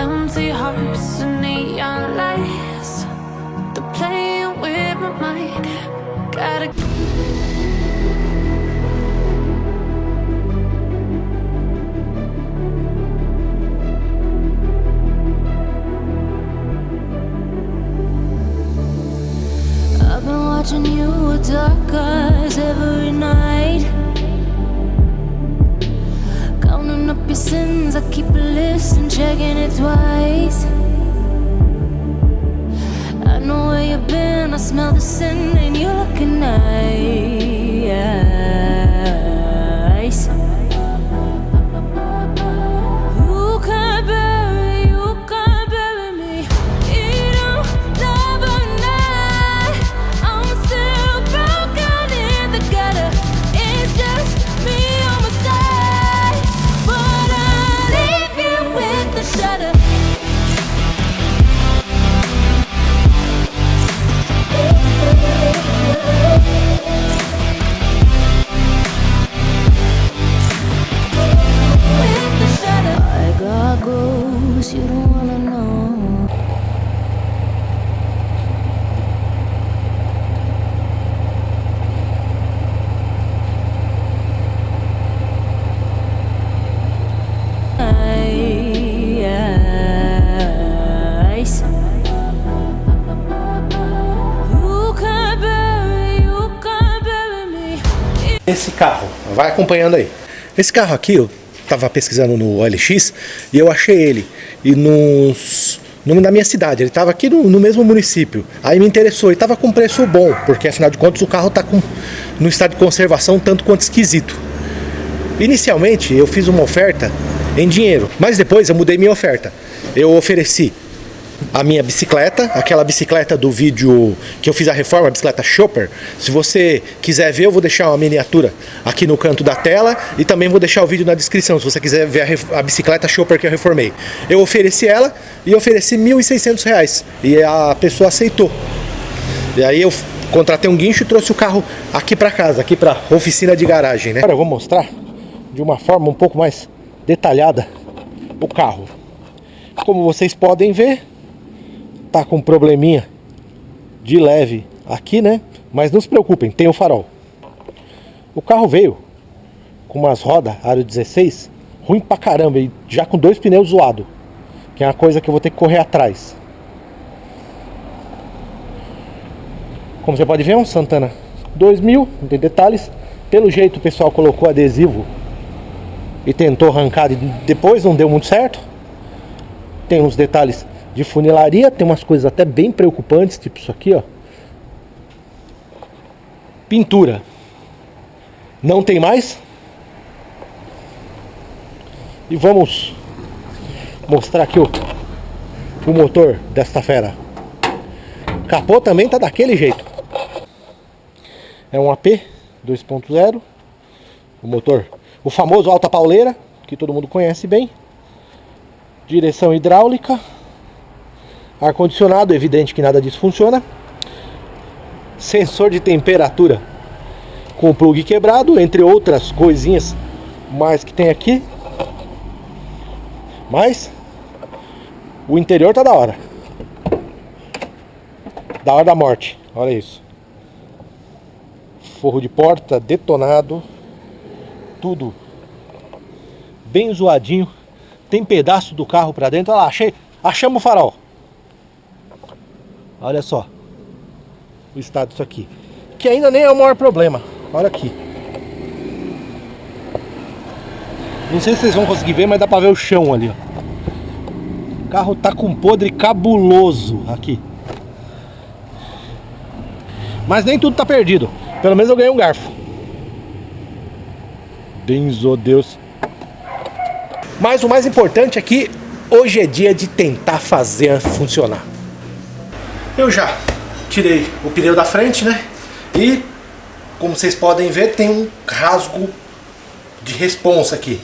empty hearts and neon lights. They're playing with my mind. Gotta I've been watching you with dark eyes every night. Counting up your sins, I keep a list and checking it twice. I know where you've been, I smell the sin and you're looking nice. You can't bury me. You don't never know. I'm still broken in the gutter. It's just me on my side, but I leave you with the shudder. With the shudder. I got ghosts you don't wanna know. Nice. You can't bury me. Esse carro, vai acompanhando aí. Esse carro aqui, eu tava pesquisando no OLX e eu achei ele na minha cidade. Ele tava aqui no mesmo município. Aí me interessou e tava com preço bom, porque afinal de contas o carro tá no estado de conservação tanto quanto esquisito. Inicialmente eu fiz uma oferta em dinheiro, mas depois eu mudei minha oferta. Eu ofereci a minha bicicleta, aquela bicicleta do vídeo que eu fiz a reforma, a bicicleta Chopper. Se você quiser ver, eu vou deixar uma miniatura aqui no canto da tela e também vou deixar o vídeo na descrição, se você quiser ver a bicicleta Chopper que eu reformei. Eu ofereci ela e ofereci R$1.600 e a pessoa aceitou. E aí eu contratei um guincho e trouxe o carro aqui para casa, aqui para oficina de garagem, né? Agora eu vou mostrar de uma forma um pouco mais detalhada o carro. Como vocês podem ver, tá com um probleminha de leve aqui, né? Mas não se preocupem, tem o farol. O carro veio com umas rodas aro 16 ruim pra caramba e já com 2 pneus zoados, que é uma coisa que eu vou ter que correr atrás. Como você pode ver, é um Santana 2000, não tem detalhes. Pelo jeito o pessoal colocou adesivo e tentou arrancar e depois não deu muito certo. Tem uns detalhes de funilaria, tem umas coisas até bem preocupantes, tipo isso aqui, ó. Pintura. Não tem mais. E vamos mostrar aqui o motor desta fera. O capô também tá daquele jeito. É um AP 2.0. O motor, o famoso alta pauleira, que todo mundo conhece bem. Direção hidráulica. Ar-condicionado, evidente que nada disso funciona. Sensor de temperatura com o plug quebrado, entre outras coisinhas mais que tem aqui. Mas o interior tá da hora. Da hora da morte, olha isso. Forro de porta detonado. Tudo bem zoadinho. Tem pedaço do carro pra dentro. Olha lá, achamos o farol. Olha só o estado disso aqui, que ainda nem é o maior problema. Olha aqui. Não sei se vocês vão conseguir ver, mas dá pra ver o chão ali, ó. O carro tá com podre cabuloso aqui. Mas nem tudo tá perdido. Pelo menos eu ganhei um garfo. Benzo Deus. Mas o mais importante é que hoje é dia de tentar fazer funcionar. Eu já tirei o pneu da frente, né? E como vocês podem ver, tem um rasgo de responsa aqui.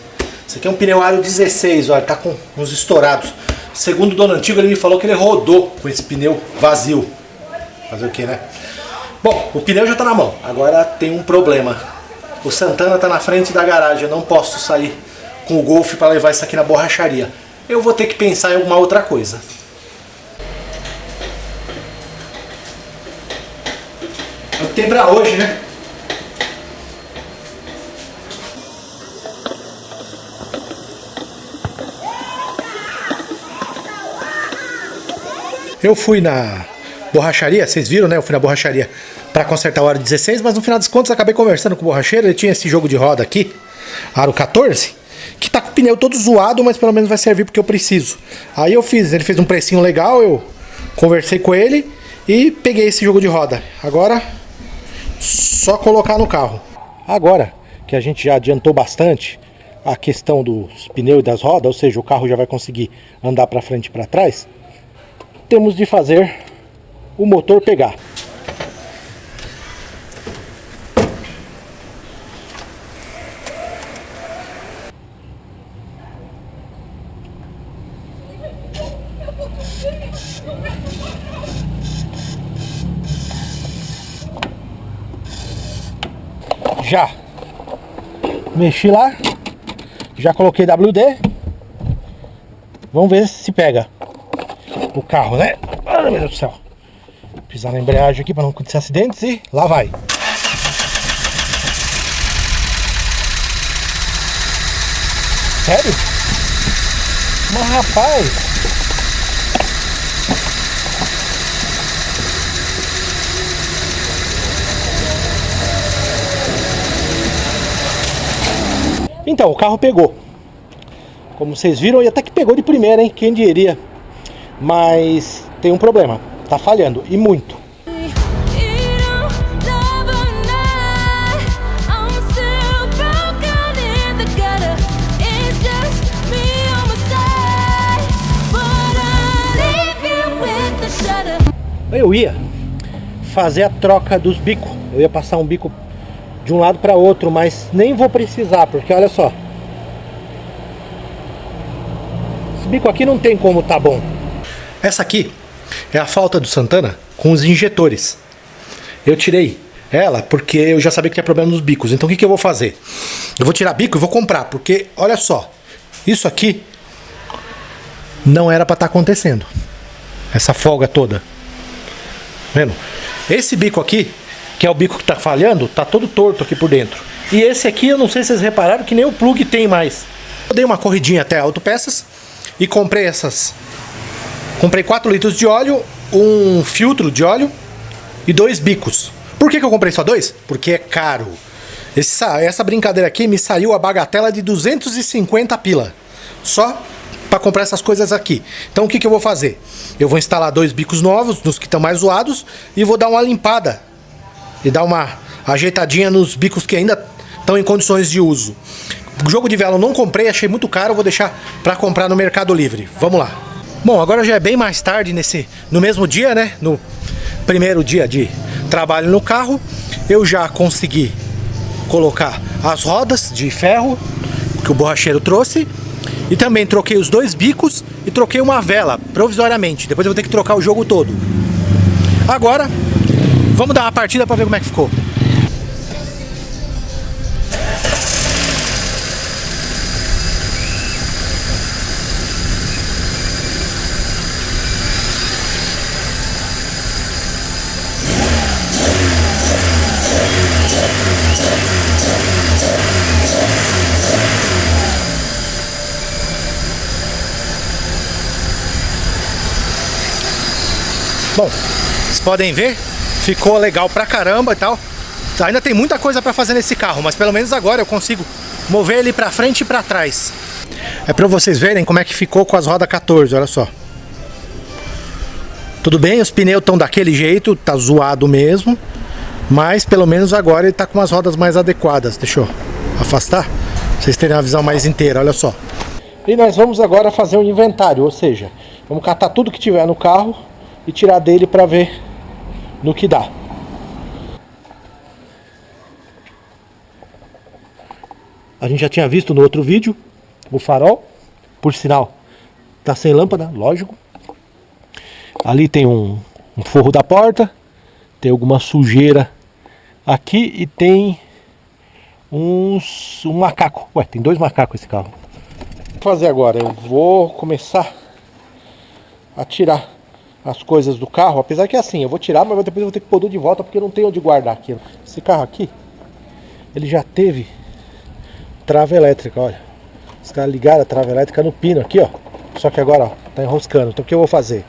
Esse aqui é um pneu aro 16, olha, tá com uns estourados. Segundo o dono antigo, ele me falou que ele rodou com esse pneu vazio. Fazer o que, né? Bom, o pneu já tá na mão. Agora tem um problema. O Santana tá na frente da garagem. Eu não posso sair com o Golf para levar isso aqui na borracharia. eu vou ter que pensar em alguma outra coisa. É o que tem pra hoje, né? Eu fui na borracharia, vocês viram, né? Eu fui na borracharia para consertar o aro 16, mas no final das contas acabei conversando com o borracheiro. Ele tinha esse jogo de roda aqui, aro 14, que tá com o pneu todo zoado, mas pelo menos vai servir porque eu preciso. Aí eu fiz, ele fez um precinho legal, eu conversei com ele e peguei esse jogo de roda. Agora, só colocar no carro. Agora que a gente já adiantou bastante a questão dos pneus e das rodas, ou seja, o carro já vai conseguir andar para frente e para trás, temos de fazer o motor pegar. Já mexi lá, já coloquei WD. Vamos ver se pega o carro, né? Ai, meu Deus do céu. Pisar na embreagem aqui para não acontecer acidentes e lá vai. Sério? Mas rapaz, então, o carro pegou. Como vocês viram, e até que pegou de primeira, hein? Quem diria? Mas tem um problema. Tá falhando, e muito. Eu ia fazer a troca dos bicos. Eu ia passar um bico de um lado para outro, mas nem vou precisar, porque olha só, esse bico aqui não tem como tá bom. Essa aqui é a falta do Santana com os injetores. Eu tirei ela porque eu já sabia que tinha problema nos bicos. Então o que eu vou fazer? Eu vou tirar bico e vou comprar, porque olha só, isso aqui não era para estar acontecendo. Essa folga toda. Vendo? Esse bico aqui, que é o bico que tá falhando, tá todo torto aqui por dentro. E esse aqui, eu não sei se vocês repararam, que nem o plug tem mais. Eu dei uma corridinha até a Autopeças e comprei essas. Comprei 4 litros de óleo, um filtro de óleo e 2 bicos. Por que eu comprei só 2? Porque é caro. Essa brincadeira aqui me saiu a bagatela de 250 pila. Só para comprar essas coisas aqui. Então o que eu vou fazer? Eu vou instalar 2 bicos novos, nos que estão mais zoados, e vou dar uma limpada e dar uma ajeitadinha nos bicos que ainda estão em condições de uso. O jogo de vela eu não comprei, achei muito caro, vou deixar para comprar no Mercado Livre. Vamos lá. Bom, agora já é bem mais tarde no mesmo dia, né? No primeiro dia de trabalho no carro, eu já consegui colocar as rodas de ferro que o borracheiro trouxe. E também troquei os 2 bicos e troquei uma vela, provisoriamente. Depois eu vou ter que trocar o jogo todo. Agora, vamos dar uma partida para ver como é que ficou. Bom, vocês podem ver, ficou legal pra caramba e tal. Ainda tem muita coisa pra fazer nesse carro, mas pelo menos agora eu consigo mover ele pra frente e pra trás. É pra vocês verem como é que ficou com as rodas 14, olha só. Tudo bem, os pneus estão daquele jeito, tá zoado mesmo. Mas pelo menos agora ele tá com as rodas mais adequadas. Deixa eu afastar, pra vocês terem uma visão mais inteira, olha só. E nós vamos agora fazer um inventário, ou seja, vamos catar tudo que tiver no carro e tirar dele para ver no que dá. A gente já tinha visto no outro vídeo o farol, por sinal, tá sem lâmpada, lógico. Ali tem um forro da porta, tem alguma sujeira aqui e tem um macaco. Ué, tem 2 macacos esse carro. Fazer agora, eu vou começar a tirar as coisas do carro, apesar que é assim, eu vou tirar, mas depois eu vou ter que pôr tudo de volta porque eu não tenho onde guardar aquilo. Esse carro aqui, ele já teve trava elétrica, olha. Os caras ligaram a trava elétrica no pino aqui, ó. Só que agora, ó, tá enroscando. Então o que eu vou fazer?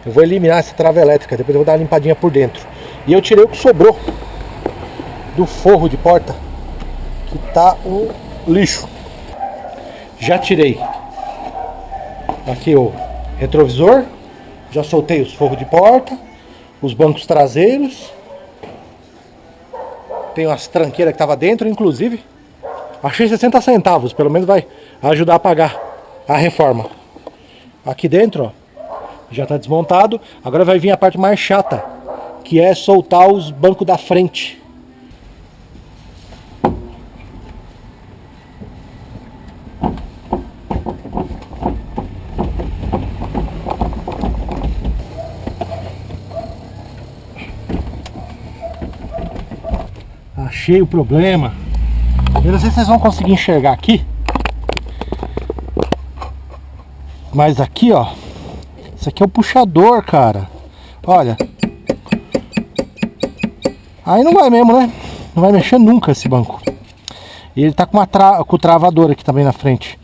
Eu vou eliminar essa trava elétrica, depois eu vou dar uma limpadinha por dentro. E eu tirei o que sobrou do forro de porta, que tá um lixo. Já tirei aqui o retrovisor, já soltei os forros de porta, os bancos traseiros. Tem umas tranqueiras que tava dentro, inclusive. Achei 60 centavos, pelo menos vai ajudar a pagar a reforma. Aqui dentro, ó, já tá desmontado. Agora vai vir a parte mais chata, que é soltar os bancos da frente. Achei o problema. Eu não sei se vocês vão conseguir enxergar aqui, mas aqui, ó, isso aqui é o puxador, cara. Olha. Aí não vai mesmo, né? Não vai mexer nunca esse banco. E ele tá com com o travador aqui também na frente.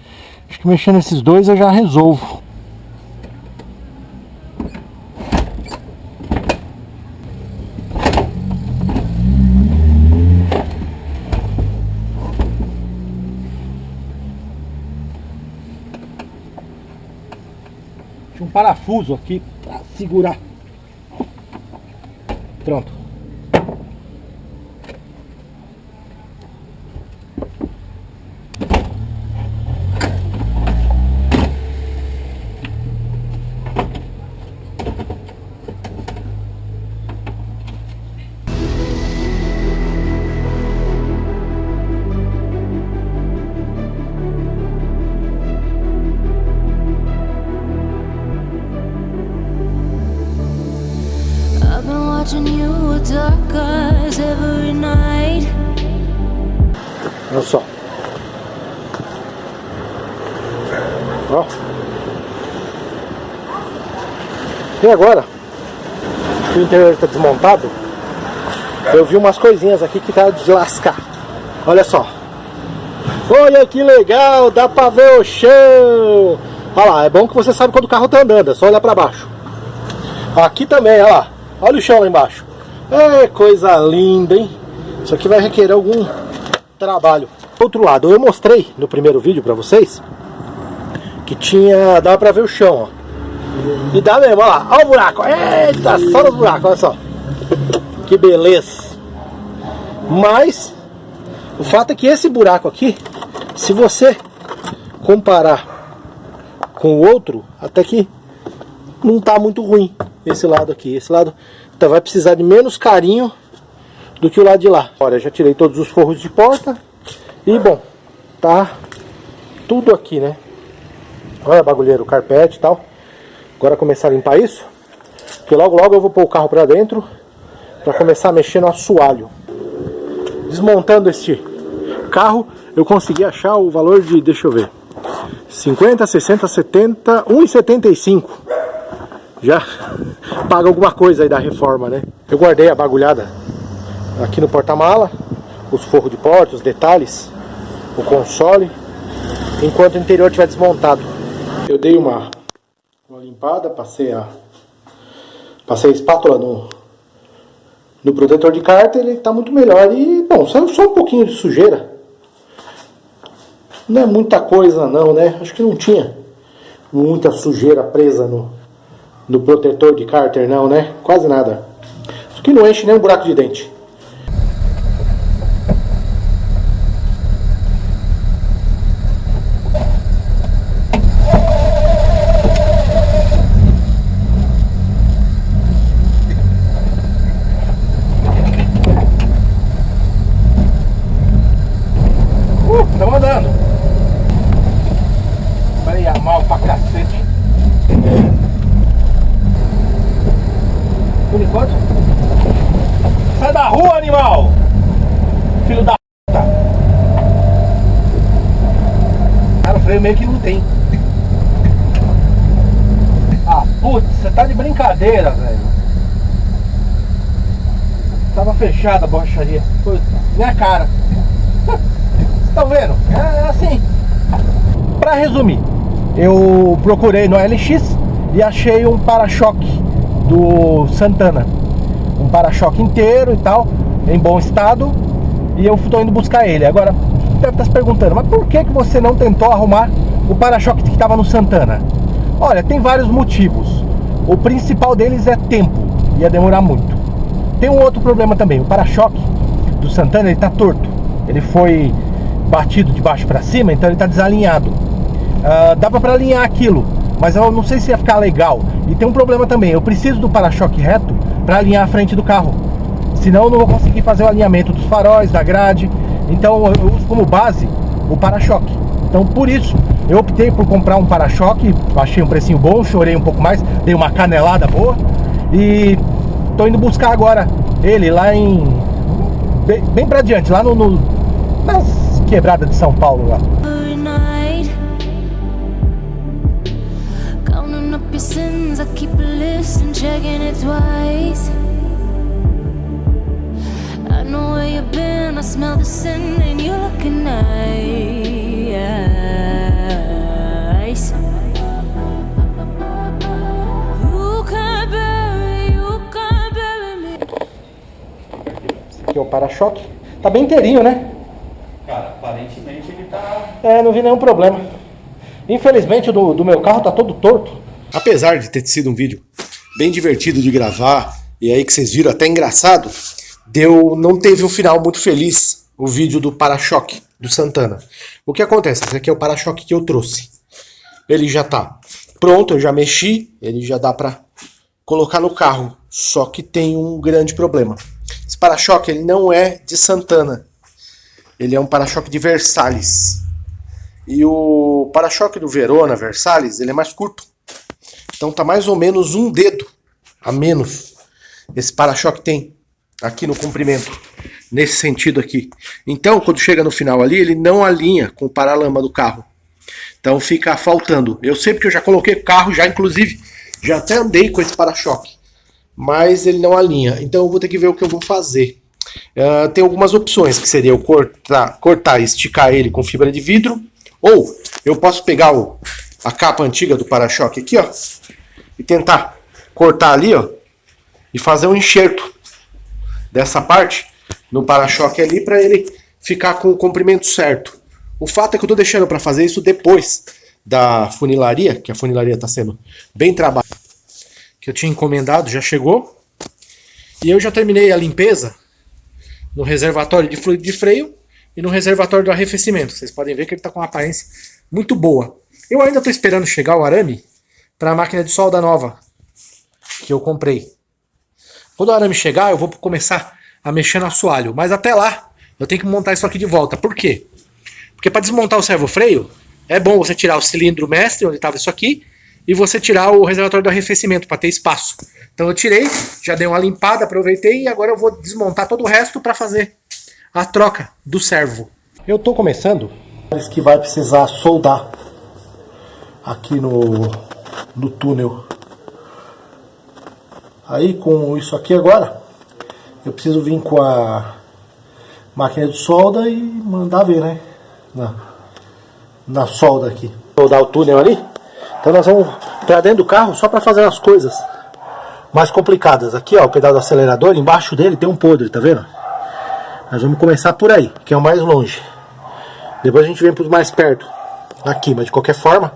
Acho que mexendo nesses dois eu já resolvo. Tinha um parafuso aqui para segurar. Pronto. I've been watching you with dark eyes every night. Olha só. Ó. E agora que o interior está desmontado, eu vi umas coisinhas aqui que tá de lascar. Olha só. Olha que legal, dá pra ver o chão. Olha lá, é bom que você sabe quando o carro tá andando, é só olhar pra baixo. Aqui também, olha lá. Olha o chão lá embaixo. É coisa linda, hein? Isso aqui vai requerer algum trabalho. Outro lado, eu mostrei no primeiro vídeo pra vocês que dava pra ver o chão, ó. E dá mesmo, olha lá. Olha o buraco. Eita, só no buraco, olha só. Que beleza. Mas o fato é que esse buraco aqui, se você comparar com o outro, até que não tá muito ruim. Esse lado aqui, esse lado então vai precisar de menos carinho do que o lado de lá. Olha, já tirei todos os forros de porta. E bom, tá tudo aqui, né? Olha, bagulheiro, carpete e tal. Agora começar a limpar isso, porque logo logo eu vou pôr o carro pra dentro pra começar a mexer no assoalho. Desmontando este carro, eu consegui achar o valor de, deixa eu ver, 50, 60, 70, 1,75. Já paga alguma coisa aí da reforma, né? Eu guardei a bagulhada aqui no porta-mala, os forros de porta, os detalhes, o console, enquanto o interior estiver desmontado. Eu dei uma limpada, passei a espátula no protetor de cárter, ele tá muito melhor. E, bom, saiu só um pouquinho de sujeira. Não é muita coisa não, né? Acho que não tinha muita sujeira presa no protetor de cárter não, né? Quase nada. Isso aqui não enche nem um buraco de dente. Estamos andando. Freia mal pra cacete. Por enquanto, sai da rua. Tá de brincadeira, velho. Tava fechada a borracharia. Foi minha cara. Vocês estão vendo? É assim. Pra resumir, eu procurei no LX e achei um para-choque do Santana. Um para-choque inteiro e tal, em bom estado. E eu tô indo buscar ele. Agora, deve estar se perguntando, mas por que você não tentou arrumar o para-choque que estava no Santana? Olha, tem vários motivos. O principal deles é tempo. Ia demorar muito. Tem um outro problema também. O para-choque do Santana, ele tá torto. Ele foi batido de baixo para cima, então ele tá desalinhado. Dava para alinhar aquilo, mas eu não sei se ia ficar legal. E tem um problema também. Eu preciso do para-choque reto para alinhar a frente do carro. Senão eu não vou conseguir fazer o alinhamento dos faróis, da grade. Então eu uso como base o para-choque. Então por isso eu optei por comprar um para-choque. Achei um precinho bom, chorei um pouco mais, dei uma canelada boa. E tô indo buscar agora ele lá em... bem pra diante, lá nas quebradas de São Paulo lá. night. Counting up your sins, I keep a list and checking it twice. I know where you've been, I smell the sin and you're looking nice. You can't bury me. Esse aqui é o para-choque. Tá bem inteirinho, né? Cara, aparentemente ele tá... Não vi nenhum problema. Infelizmente o do meu carro tá todo torto. Apesar de ter sido um vídeo bem divertido de gravar, e aí que vocês viram até engraçado, não teve um final muito feliz o vídeo do para-choque do Santana. O que acontece? Esse aqui é o para-choque que eu trouxe. Ele já tá pronto, eu já mexi, ele já dá pra colocar no carro. Só que tem um grande problema. Esse para-choque ele não é de Santana. Ele é um para-choque de Versalhes. E o para-choque do Verona Versalhes, ele é mais curto. Então tá mais ou menos um dedo a menos. Esse para-choque tem aqui no comprimento, nesse sentido aqui. Então, quando chega no final ali, ele não alinha com o paralama do carro. Então fica faltando. Eu sei porque eu já coloquei o carro, já inclusive, já até andei com esse para-choque. Mas ele não alinha. Então eu vou ter que ver o que eu vou fazer. Tem algumas opções, que seria eu cortar e esticar ele com fibra de vidro. Ou eu posso pegar a capa antiga do para-choque aqui, ó, e tentar cortar ali, ó, e fazer um enxerto dessa parte no para-choque ali para ele ficar com o comprimento certo. O fato é que eu tô deixando para fazer isso depois da funilaria, que a funilaria tá sendo bem trabalhada, que eu tinha encomendado, já chegou. E eu já terminei a limpeza no reservatório de fluido de freio e no reservatório do arrefecimento. Vocês podem ver que ele está com uma aparência muito boa. Eu ainda estou esperando chegar o arame para a máquina de solda nova que eu comprei. Quando o arame chegar, eu vou começar a mexer no assoalho. Mas até lá, eu tenho que montar isso aqui de volta. Por quê? Porque para desmontar o servo-freio, é bom você tirar o cilindro mestre, onde estava isso aqui, e você tirar o reservatório do arrefecimento para ter espaço. Então eu tirei, já dei uma limpada, aproveitei, e agora eu vou desmontar todo o resto para fazer a troca do servo. Eu tô começando, que vai precisar soldar aqui no túnel. Aí com isso aqui agora, eu preciso vir com a máquina de solda e mandar ver, né? Na solda aqui. Soldar o túnel ali. Então nós vamos para dentro do carro só para fazer as coisas mais complicadas. Aqui, ó, o pedal do acelerador, embaixo dele tem um podre, tá vendo? Nós vamos começar por aí, que é o mais longe. Depois a gente vem para os mais perto, aqui, mas de qualquer forma,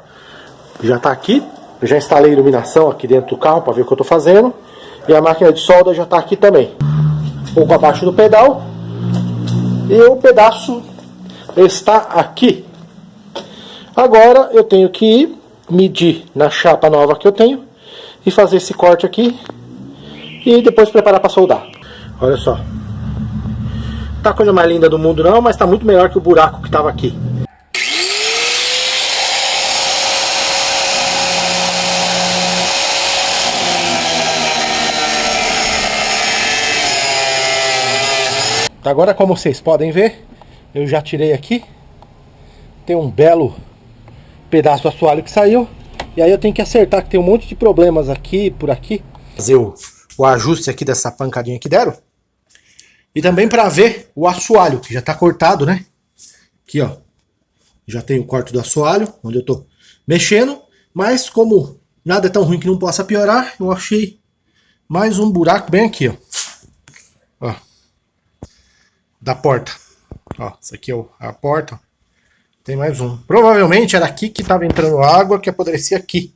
já está aqui. Eu já instalei iluminação aqui dentro do carro para ver o que eu estou fazendo. E a máquina de solda já está aqui também. Um pouco abaixo do pedal. E o pedaço está aqui. Agora eu tenho que ir medir na chapa nova que eu tenho e fazer esse corte aqui e depois preparar para soldar. Olha só. Tá a coisa mais linda do mundo não, mas tá muito melhor que o buraco que tava aqui. Agora, como vocês podem ver, eu já tirei aqui. Tem um belo pedaço do assoalho que saiu. E aí eu tenho que acertar, que tem um monte de problemas aqui, por aqui. Fazer o ajuste aqui dessa pancadinha que deram. E também para ver o assoalho, que já tá cortado, né? Aqui, ó. Já tem o corte do assoalho, onde eu tô mexendo. Mas como nada é tão ruim que não possa piorar, eu achei mais um buraco bem aqui, ó. Ó. Da porta. Ó, isso aqui é a porta. Tem mais um. Provavelmente era aqui que estava entrando água, que apodrecia aqui.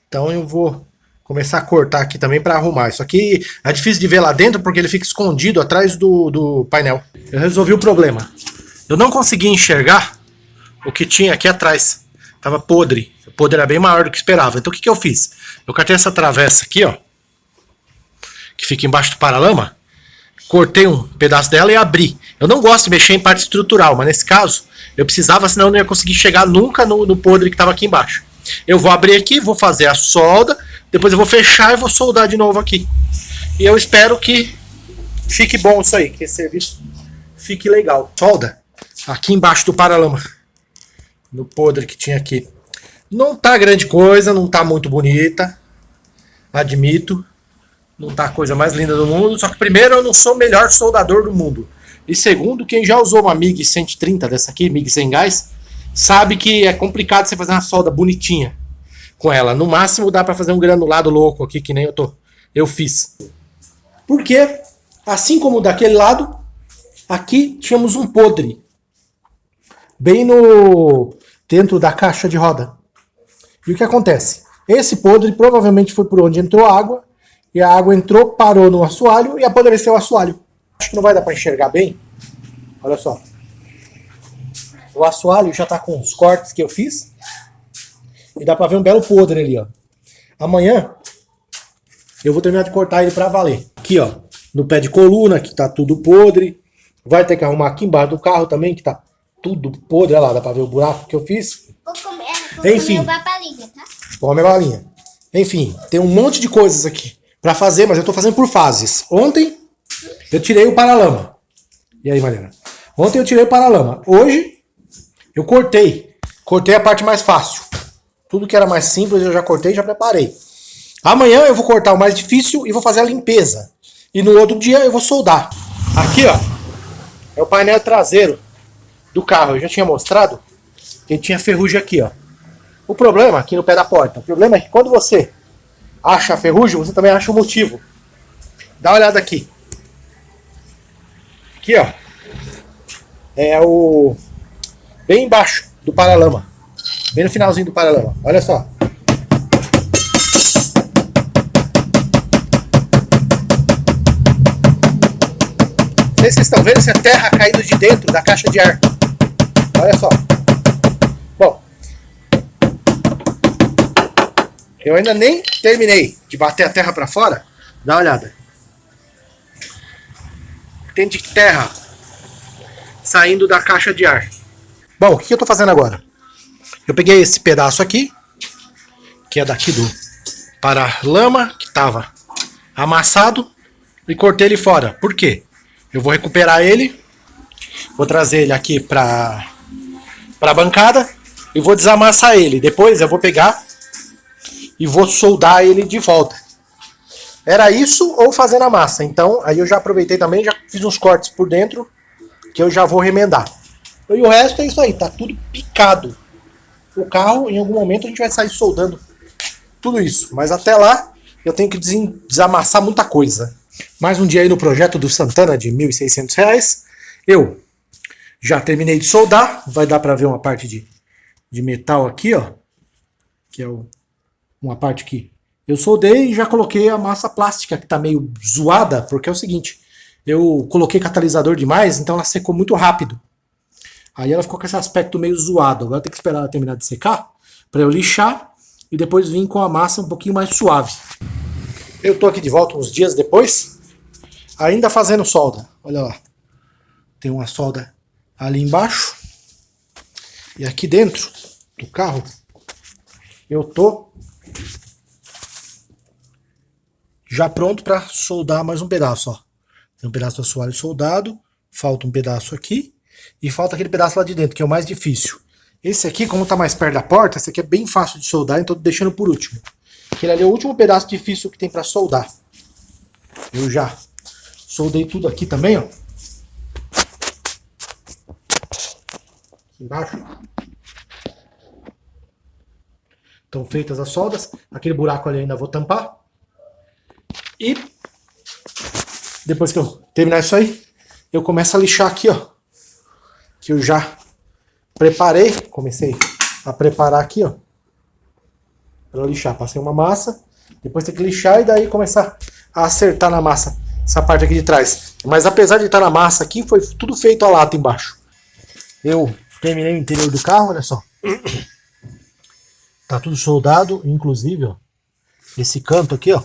Então eu vou começar a cortar aqui também para arrumar. Isso aqui é difícil de ver lá dentro porque ele fica escondido atrás do painel. Eu resolvi o problema. Eu não consegui enxergar o que tinha aqui atrás. Tava podre. O podre era bem maior do que esperava. Então o que eu fiz? Eu catei essa travessa aqui, ó. Que fica embaixo do paralama. Cortei um pedaço dela e abri. Eu não gosto de mexer em parte estrutural, mas nesse caso eu precisava, senão eu não ia conseguir chegar nunca no podre que estava aqui embaixo. Eu vou abrir aqui, vou fazer a solda, depois eu vou fechar e vou soldar de novo aqui. E eu espero que fique bom isso aí, que esse serviço fique legal. Solda aqui embaixo do paralama, no podre que tinha aqui. Não tá grande coisa, não tá muito bonita, admito. Não tá a coisa mais linda do mundo, só que primeiro eu não sou o melhor soldador do mundo. E segundo, quem já usou uma MIG 130 dessa aqui, MIG sem gás, sabe que é complicado você fazer uma solda bonitinha com ela. No máximo dá pra fazer um granulado louco aqui, que nem eu fiz. Porque, assim como daquele lado, aqui tínhamos um podre. Bem dentro da caixa de roda. E o que acontece? Esse podre provavelmente foi por onde entrou água. E a água entrou, parou no assoalho e apodreceu o assoalho. Acho que não vai dar para enxergar bem. Olha só. O assoalho já está com os cortes que eu fiz. E dá para ver um belo podre ali, ó. Amanhã eu vou terminar de cortar ele para valer. Aqui, ó, no pé de coluna, que tá tudo podre. Vai ter que arrumar aqui embaixo do carro também, que tá tudo podre. Olha lá, dá para ver o buraco que eu fiz. Vou comer, Enfim. babalinha, tá? Come a balinha. Enfim, tem um monte de coisas aqui pra fazer, mas eu tô fazendo por fases. Ontem eu tirei o paralama. E aí, Mariana? Ontem eu tirei o paralama. Hoje eu cortei. Cortei a parte mais fácil. Tudo que era mais simples eu já cortei e já preparei. Amanhã eu vou cortar o mais difícil e vou fazer a limpeza. E no outro dia eu vou soldar. Aqui, ó, é o painel traseiro do carro. Eu já tinha mostrado que ele tinha ferrugem aqui, ó. O problema aqui no pé da porta, o problema é que quando você acha a ferrugem, você também acha o motivo. Dá uma olhada aqui. Aqui, ó. É o... bem embaixo do paralama. Bem no finalzinho do paralama. Olha só. Não sei se vocês estão vendo, essa terra caindo de dentro da caixa de ar. Olha só. Bom. Eu ainda nem terminei de bater a terra para fora. Dá uma olhada. Tem de terra saindo da caixa de ar. Bom, o que eu tô fazendo agora? Eu peguei esse pedaço aqui, que é daqui do paralama, que estava amassado, e cortei ele fora. Por quê? Eu vou recuperar ele, vou trazer ele aqui para a bancada e vou desamassar ele. Depois eu vou pegar e vou soldar ele de volta. Era isso ou fazendo a massa. Então aí eu já aproveitei também, já fiz uns cortes por dentro que eu já vou remendar. E o resto é isso aí, tá tudo picado. O carro, em algum momento a gente vai sair soldando tudo isso. Mas até lá eu tenho que desamassar muita coisa. Mais um dia aí no projeto do Santana de R$ 1.600. Eu já terminei de soldar. Vai dar para ver uma parte de metal aqui, ó. Que é uma parte que eu soldei e já coloquei a massa plástica que tá meio zoada, porque é o seguinte, eu coloquei catalisador demais, então ela secou muito rápido. Aí ela ficou com esse aspecto meio zoado. Agora tem que esperar ela terminar de secar para eu lixar e depois vir com a massa um pouquinho mais suave. Eu tô aqui de volta uns dias depois, ainda fazendo solda. Olha lá, tem uma solda ali embaixo e aqui dentro do carro eu tô já pronto para soldar mais um pedaço, ó. Tem um pedaço do assoalho soldado, falta um pedaço aqui e falta aquele pedaço lá de dentro, que é o mais difícil. Esse aqui, como tá mais perto da porta, esse aqui é bem fácil de soldar, então tô deixando por último. Aquele ali é o último pedaço difícil que tem pra soldar. Eu já soldei tudo aqui também, ó. Aqui embaixo. Estão feitas as soldas. Aquele buraco ali ainda vou tampar. E depois que eu terminar isso aí, eu começo a lixar aqui, ó. Que eu já preparei. Comecei a preparar aqui, ó. Pra lixar. Passei uma massa. Depois tem que lixar e daí começar a acertar na massa. Essa parte aqui de trás. Mas apesar de estar na massa aqui, foi tudo feito a lata embaixo. Eu terminei o interior do carro, olha só. Tá tudo soldado, inclusive, ó. Esse canto aqui, ó.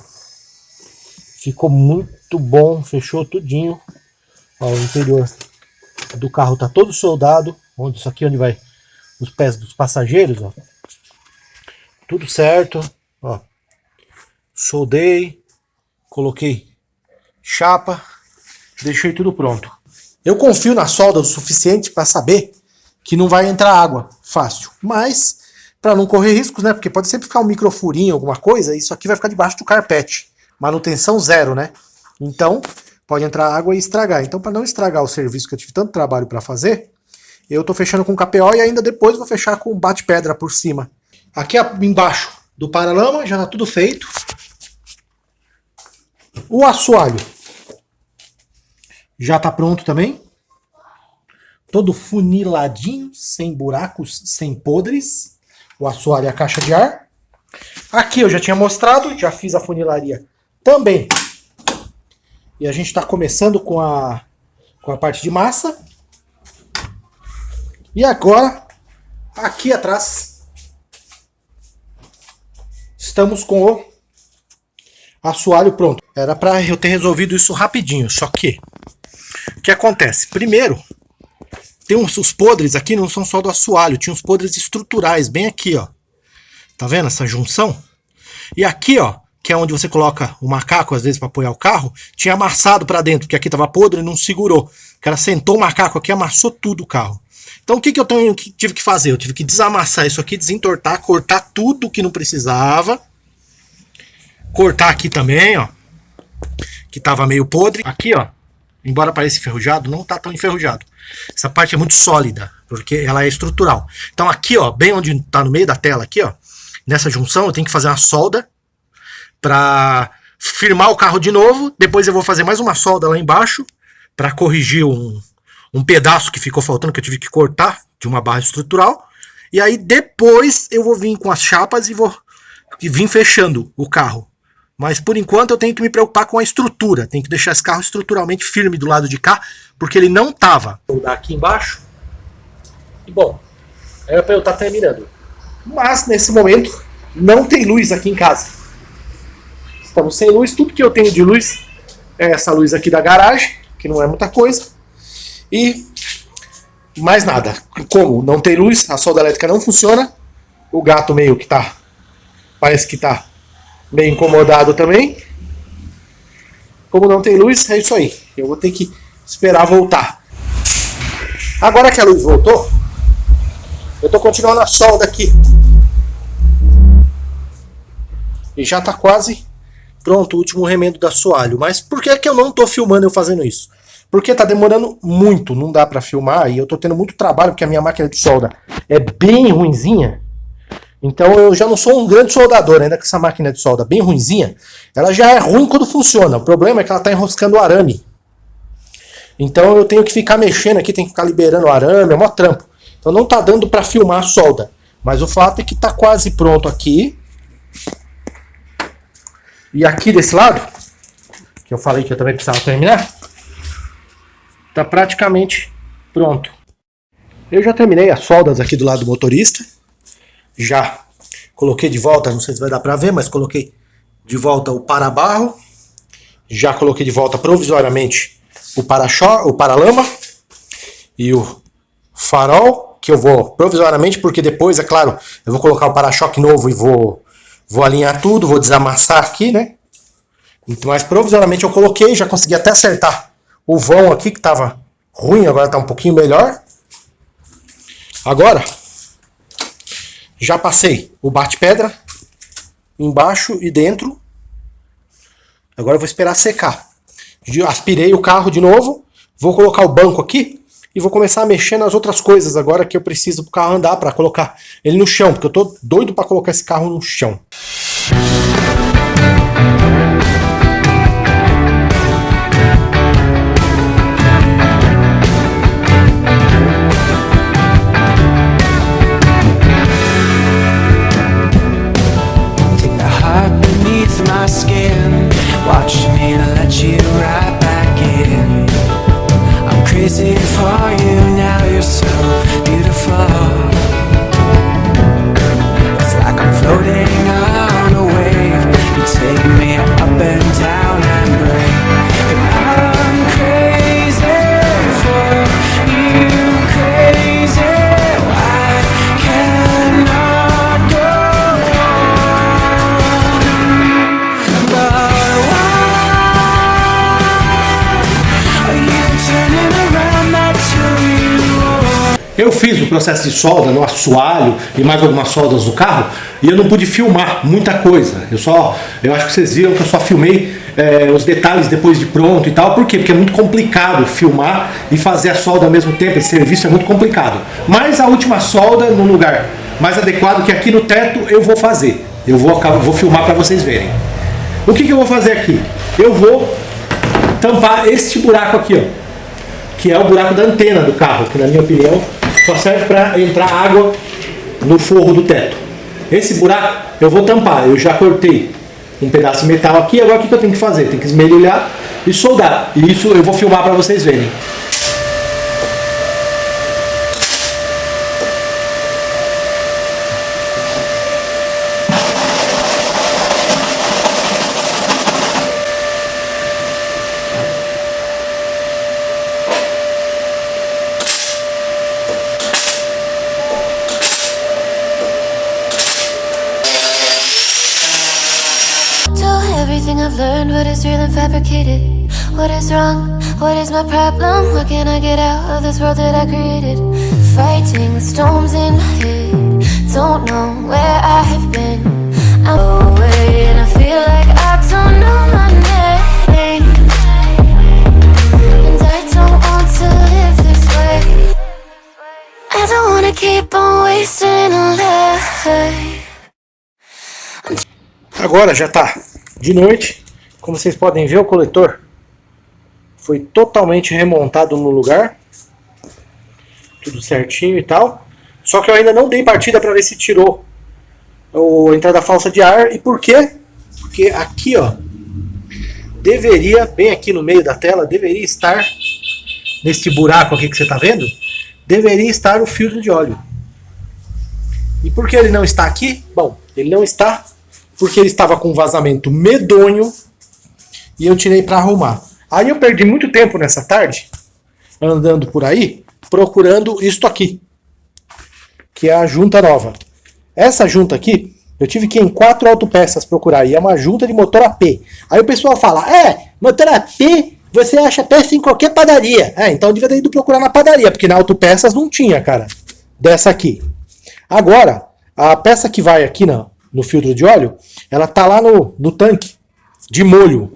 Ficou muito bom, fechou tudinho. Ó, o interior do carro tá todo soldado. Onde isso aqui onde vai os pés dos passageiros, ó. Tudo certo, ó. Soldei, coloquei chapa, deixei tudo pronto. Eu confio na solda o suficiente para saber que não vai entrar água fácil, mas para não correr riscos, né? Porque pode sempre ficar um microfurinho, alguma coisa, e isso aqui vai ficar debaixo do carpete. Manutenção zero, né? Então, pode entrar água e estragar. Então, para não estragar o serviço que eu tive tanto trabalho para fazer, eu tô fechando com KPO e ainda depois vou fechar com bate-pedra por cima. Aqui embaixo do paralama já tá tudo feito. O assoalho já tá pronto também. Todo funiladinho, sem buracos, sem podres. O assoalho e a caixa de ar. Aqui eu já tinha mostrado, já fiz a funilaria também. E a gente está começando com a parte de massa. E agora, aqui atrás, estamos com o assoalho pronto. Era para eu ter resolvido isso rapidinho, só que o que acontece? Primeiro, tem os podres aqui, não são só do assoalho, tinha uns podres estruturais bem aqui, ó. Tá vendo essa junção? E aqui, ó, que é onde você coloca o macaco às vezes para apoiar o carro, tinha amassado para dentro, porque aqui tava podre e não segurou. O cara sentou o macaco aqui, amassou tudo o carro. Então o que eu tive que fazer? Eu tive que desamassar isso aqui, desentortar, cortar tudo que não precisava. Cortar aqui também, ó, que tava meio podre. Aqui, ó, embora pareça enferrujado, não tá tão enferrujado. Essa parte é muito sólida, porque ela é estrutural. Então aqui, ó, bem onde tá no meio da tela aqui, ó, nessa junção eu tenho que fazer uma solda para firmar o carro de novo. Depois eu vou fazer mais uma solda lá embaixo para corrigir um pedaço que ficou faltando, que eu tive que cortar de uma barra estrutural. E aí depois eu vou vir com as chapas e vir fechando o carro. Mas por enquanto eu tenho que me preocupar com a estrutura. Tenho que deixar esse carro estruturalmente firme do lado de cá, porque ele não tava. Vou dar aqui embaixo. E bom, era para eu estar terminando. Mas nesse momento não tem luz aqui em casa. Estamos sem luz. Tudo que eu tenho de luz é essa luz aqui da garagem, que não é muita coisa. E mais nada. Como não tem luz, a solda elétrica não funciona. O gato meio que tá... Parece que tá meio incomodado também. Como não tem luz, é isso aí. Eu vou ter que esperar voltar. Agora que a luz voltou, eu tô continuando a solda aqui. E já tá quase pronto o último remendo do assoalho. Mas por que eu não tô filmando eu fazendo isso? Porque tá demorando muito, não dá pra filmar. E eu tô tendo muito trabalho, porque a minha máquina de solda é bem ruinzinha. Então eu já não sou um grande soldador, ainda com essa máquina de solda bem ruinzinha. Ela já é ruim quando funciona. O problema é que ela tá enroscando o arame. Então eu tenho que ficar mexendo aqui, tenho que ficar liberando o arame, é mó trampo. Então não tá dando pra filmar a solda. Mas o fato é que tá quase pronto aqui. E aqui desse lado, que eu falei que eu também precisava terminar, tá praticamente pronto. Eu já terminei as soldas aqui do lado do motorista. Já coloquei de volta, não sei se vai dar pra ver, mas coloquei de volta o para-barro. Já coloquei de volta provisoriamente o para-choque, o para-lama e o farol, que eu vou provisoriamente, porque depois, é claro, eu vou colocar o para-choque novo e vou alinhar tudo, vou desamassar aqui, né? Mas provisoriamente eu coloquei, já consegui até acertar o vão aqui, que tava ruim, agora tá um pouquinho melhor. Agora, Já passei o bate-pedra embaixo e dentro. Agora eu vou esperar secar. Aspirei o carro de novo. Vou colocar o banco aqui e vou começar a mexer nas outras coisas agora que eu preciso pro carro andar, para colocar ele no chão, porque eu tô doido para colocar esse carro no chão. My skin, watch me let you right back in. I'm crazy for you now, you're so beautiful. It's like I'm floating on a wave. You take me up and down and break. And I'm crazy for you, crazy. I cannot go. Eu fiz o processo de solda no assoalho e mais algumas soldas do carro e eu não pude filmar muita coisa. Eu acho que vocês viram que eu só filmei os detalhes depois de pronto e tal. Por quê? Porque é muito complicado filmar e fazer a solda ao mesmo tempo. Esse serviço é muito complicado. Mas a última solda no lugar mais adequado, que aqui no teto, eu vou fazer. Eu vou filmar para vocês verem. O que eu vou fazer aqui? Eu vou tampar este buraco aqui, ó, que é o buraco da antena do carro, que na minha opinião só serve para entrar água no forro do teto. Esse buraco eu vou tampar. Eu já cortei um pedaço de metal aqui. Agora o que eu tenho que fazer? Tem que esmerilhar e soldar. E isso eu vou filmar para vocês verem. Everything I've learned, what is real and fabricated? What is wrong? What is my problem? What can I get out of this world that I created? Fighting the storms in my head. Don't know where I have been. I'm away and I feel like I don't know my name. And I don't want to live this way. I don't wanna keep on wasting a life. Agora já tá de noite. Como vocês podem ver, o coletor foi totalmente remontado no lugar. Tudo certinho e tal. Só que eu ainda não dei partida para ver se tirou a entrada falsa de ar. E por quê? Porque aqui, ó, deveria, bem aqui no meio da tela, deveria estar, nesse buraco aqui que você tá vendo, deveria estar o filtro de óleo. E por que ele não está aqui? Bom, ele não está porque ele estava com um vazamento medonho e eu tirei para arrumar. Aí eu perdi muito tempo nessa tarde, andando por aí, procurando isto aqui, que é a junta nova. Essa junta aqui, eu tive que ir em 4 autopeças procurar, e é uma junta de motor AP. Aí o pessoal fala, motor AP, você acha peça em qualquer padaria. Então eu devia ter ido procurar na padaria, porque na autopeças não tinha, cara, dessa aqui. Agora, a peça que vai aqui no filtro de óleo, ela tá lá no tanque de molho,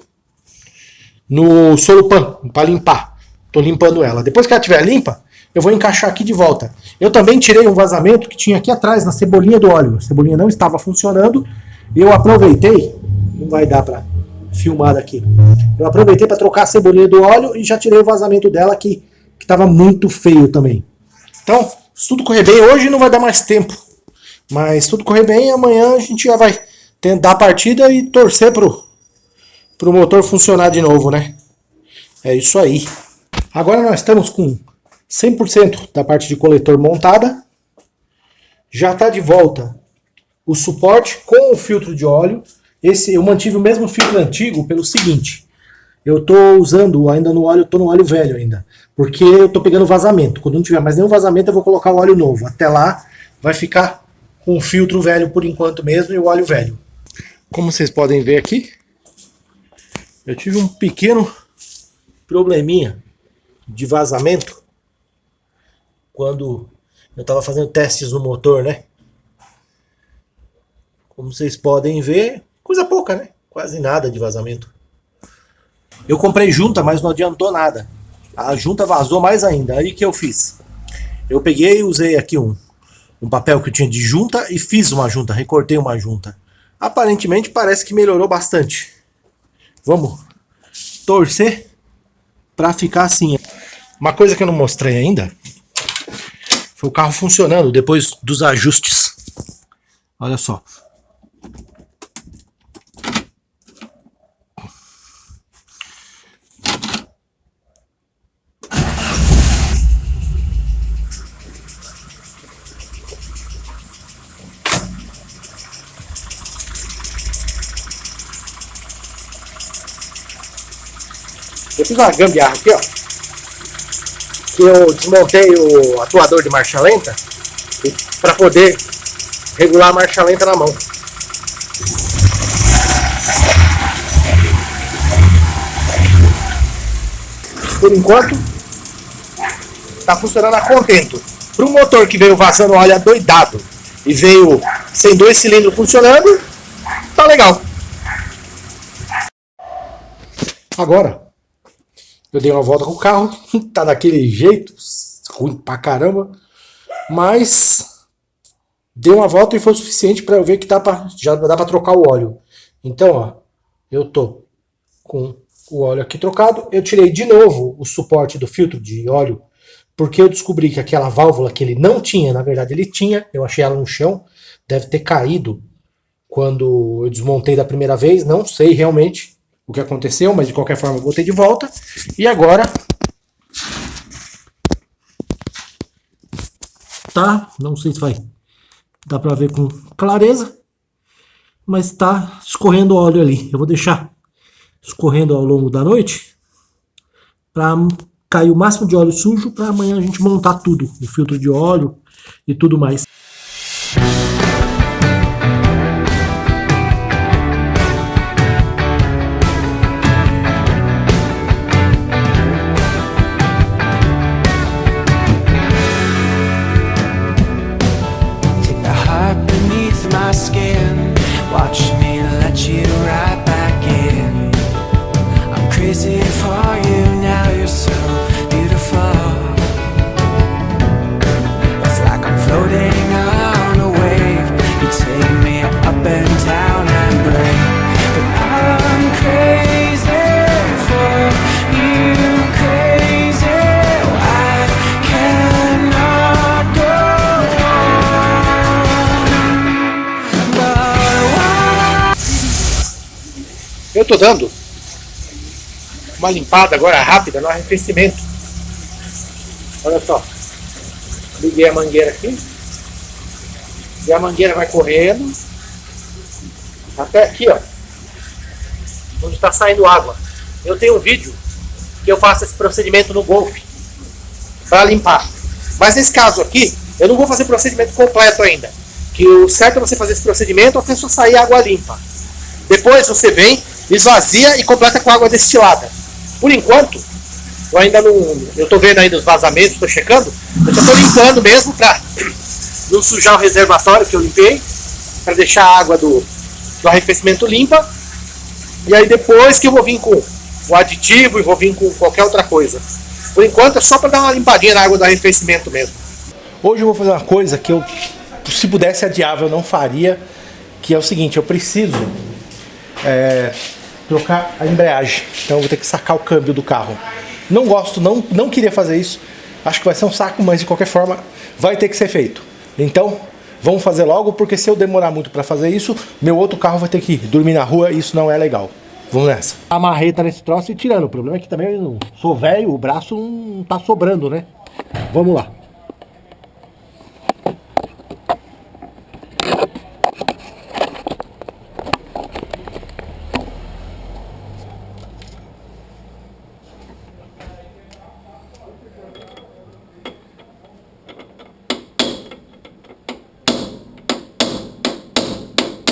no solupan, para limpar. Tô limpando ela. Depois que ela estiver limpa, eu vou encaixar aqui de volta. Eu também tirei um vazamento que tinha aqui atrás, na cebolinha do óleo. A cebolinha não estava funcionando, e eu aproveitei, não vai dar para filmar daqui. Eu aproveitei para trocar a cebolinha do óleo e já tirei o vazamento dela que estava muito feio também. Então, se tudo correr bem, hoje não vai dar mais tempo. Mas se tudo correr bem, amanhã a gente já vai tentar a partida e torcer pro motor funcionar de novo, né? É isso aí. Agora nós estamos com 100% da parte de coletor montada. Já está de volta o suporte com o filtro de óleo. Eu mantive o mesmo filtro antigo pelo seguinte. Eu estou usando ainda no óleo, estou no óleo velho ainda. Porque eu estou pegando vazamento. Quando não tiver mais nenhum vazamento, eu vou colocar o óleo novo. Até lá vai ficar com o filtro velho por enquanto mesmo e o óleo velho. Como vocês podem ver aqui, eu tive um pequeno probleminha de vazamento quando eu estava fazendo testes no motor, né? como vocês podem ver, coisa pouca, né? Quase nada de vazamento. Eu comprei junta, mas não adiantou nada. A junta vazou mais ainda. Aí que eu fiz? Eu peguei e usei aqui um papel que eu tinha de junta e fiz uma junta, recortei uma junta. Aparentemente parece que melhorou bastante. Vamos torcer para ficar assim. Uma coisa que eu não mostrei ainda foi o carro funcionando depois dos ajustes. Olha só. Eu fiz uma gambiarra aqui, ó. Que eu desmontei o atuador de marcha lenta para poder regular a marcha lenta na mão. Por enquanto, tá funcionando a contento. Para um motor que veio vazando óleo adoidado e veio sem 2 cilindros funcionando, tá legal. Agora, eu dei uma volta com o carro, tá daquele jeito, ruim pra caramba, mas dei uma volta e foi o suficiente para eu ver que já dá para trocar o óleo. Então, ó, eu tô com o óleo aqui trocado, eu tirei de novo o suporte do filtro de óleo, porque eu descobri que aquela válvula que ele não tinha, na verdade ele tinha, eu achei ela no chão, deve ter caído quando eu desmontei da primeira vez, não sei realmente o que aconteceu, mas de qualquer forma eu botei de volta. E agora tá, não sei se dá pra ver com clareza, mas tá escorrendo óleo ali. Eu vou deixar escorrendo ao longo da noite para cair o máximo de óleo sujo para amanhã a gente montar tudo, o filtro de óleo e tudo mais. My skin, watch me let you right back in. I'm crazy for you now, you're so beautiful. It's like I'm floating on a wave. You take me up and down and break. But I'm crazy for you, crazy. I cannot go. Eu tô dando uma limpada agora rápida no arrefecimento. Olha só. Liguei a mangueira aqui. E a mangueira vai correndo até aqui, ó. Onde está saindo água. Eu tenho um vídeo que eu faço esse procedimento no Golf para limpar. Mas nesse caso aqui, eu não vou fazer o procedimento completo ainda. Que o certo é você fazer esse procedimento até só sair água limpa. Depois você vem, esvazia e completa com água destilada. Por enquanto, eu ainda não... Eu tô vendo ainda os vazamentos, estou checando. Eu só tô limpando mesmo para não sujar o reservatório que eu limpei. Para deixar a água do arrefecimento limpa. E aí depois que eu vou vir com o aditivo e vou vir com qualquer outra coisa. Por enquanto é só para dar uma limpadinha na água do arrefecimento mesmo. Hoje eu vou fazer uma coisa que eu, se pudesse adiar, eu não faria. Que é o seguinte, eu preciso... trocar a embreagem. Então eu vou ter que sacar o câmbio do carro. Não gosto, não queria fazer isso. Acho que vai ser um saco, mas de qualquer forma vai ter que ser feito. Então vamos fazer logo, porque se eu demorar muito para fazer isso, meu outro carro vai ter que dormir na rua e isso não é legal. Vamos nessa. A marreta nesse troço e tirando. O problema é que também eu sou velho, o braço não tá sobrando, né? Vamos lá.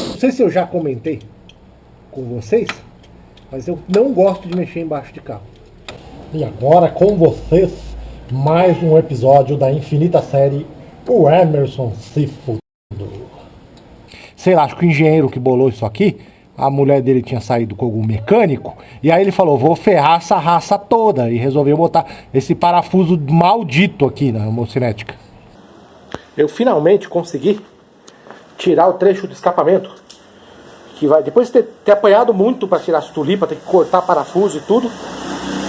Não sei se eu já comentei com vocês, mas eu não gosto de mexer embaixo de carro. E agora com vocês, mais um episódio da infinita série O Emerson Se Fudeu. sei lá, acho que o engenheiro que bolou isso aqui, a mulher dele tinha saído com algum mecânico, e aí ele falou, vou ferrar essa raça toda, e resolveu botar esse parafuso maldito aqui na homocinética. Eu finalmente consegui tirar o trecho do escapamento, que vai, depois de ter apanhado muito para tirar as tulipas, ter que cortar parafuso e tudo,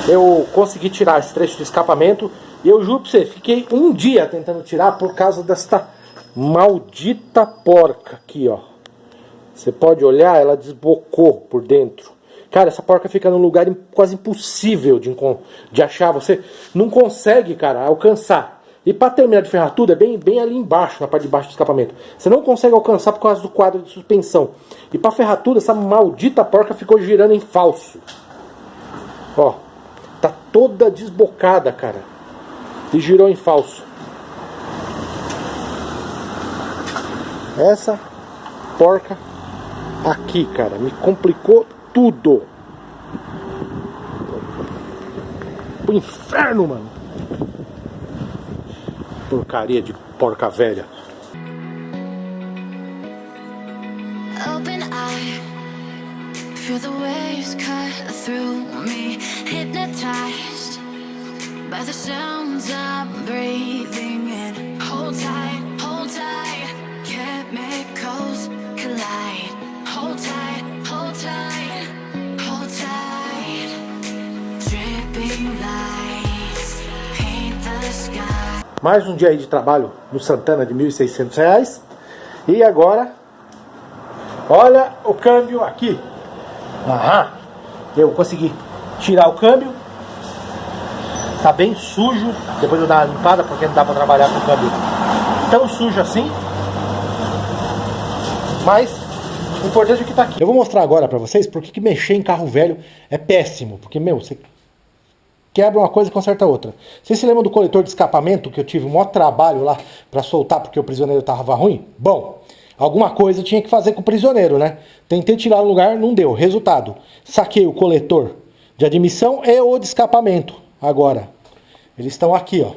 eu consegui tirar esse trecho do escapamento, e eu juro pra você, fiquei um dia tentando tirar por causa desta maldita porca aqui, ó. Você pode olhar, ela desbocou por dentro. Cara, essa porca fica num lugar quase impossível de achar. Você não consegue, cara, alcançar. E para terminar de ferrar tudo, é bem ali embaixo, na parte de baixo do escapamento. Você não consegue alcançar por causa do quadro de suspensão. E para ferrar tudo, essa maldita porca ficou girando em falso. Ó, tá toda desbocada, cara. E girou em falso. Essa porca aqui, cara, me complicou tudo. Pro inferno, mano. Porcaria de porca velha. Open eye, feel the waves cut through me, hypnotized by the sounds I'm breathing in. Hold tight, chemicals collide. Hold tight, hold tight, hold tight. Dripping lights paint the sky. Mais um dia aí de trabalho no Santana de R$ 1.600. E agora, olha o câmbio aqui. Aham. Eu consegui tirar o câmbio. Tá bem sujo. Depois eu dar uma limpada porque não dá pra trabalhar com o câmbio tão sujo assim. Mas o importante é que tá aqui. Eu vou mostrar agora pra vocês porque que mexer em carro velho é péssimo. Porque, meu, você quebra uma coisa e conserta outra. Vocês se lembram do coletor de escapamento que eu tive o maior trabalho lá pra soltar porque o prisioneiro tava ruim? Bom, alguma coisa tinha que fazer com o prisioneiro, né? Tentei tirar no lugar, não deu. Resultado, saquei o coletor de admissão e o de escapamento. Agora, eles estão aqui, ó.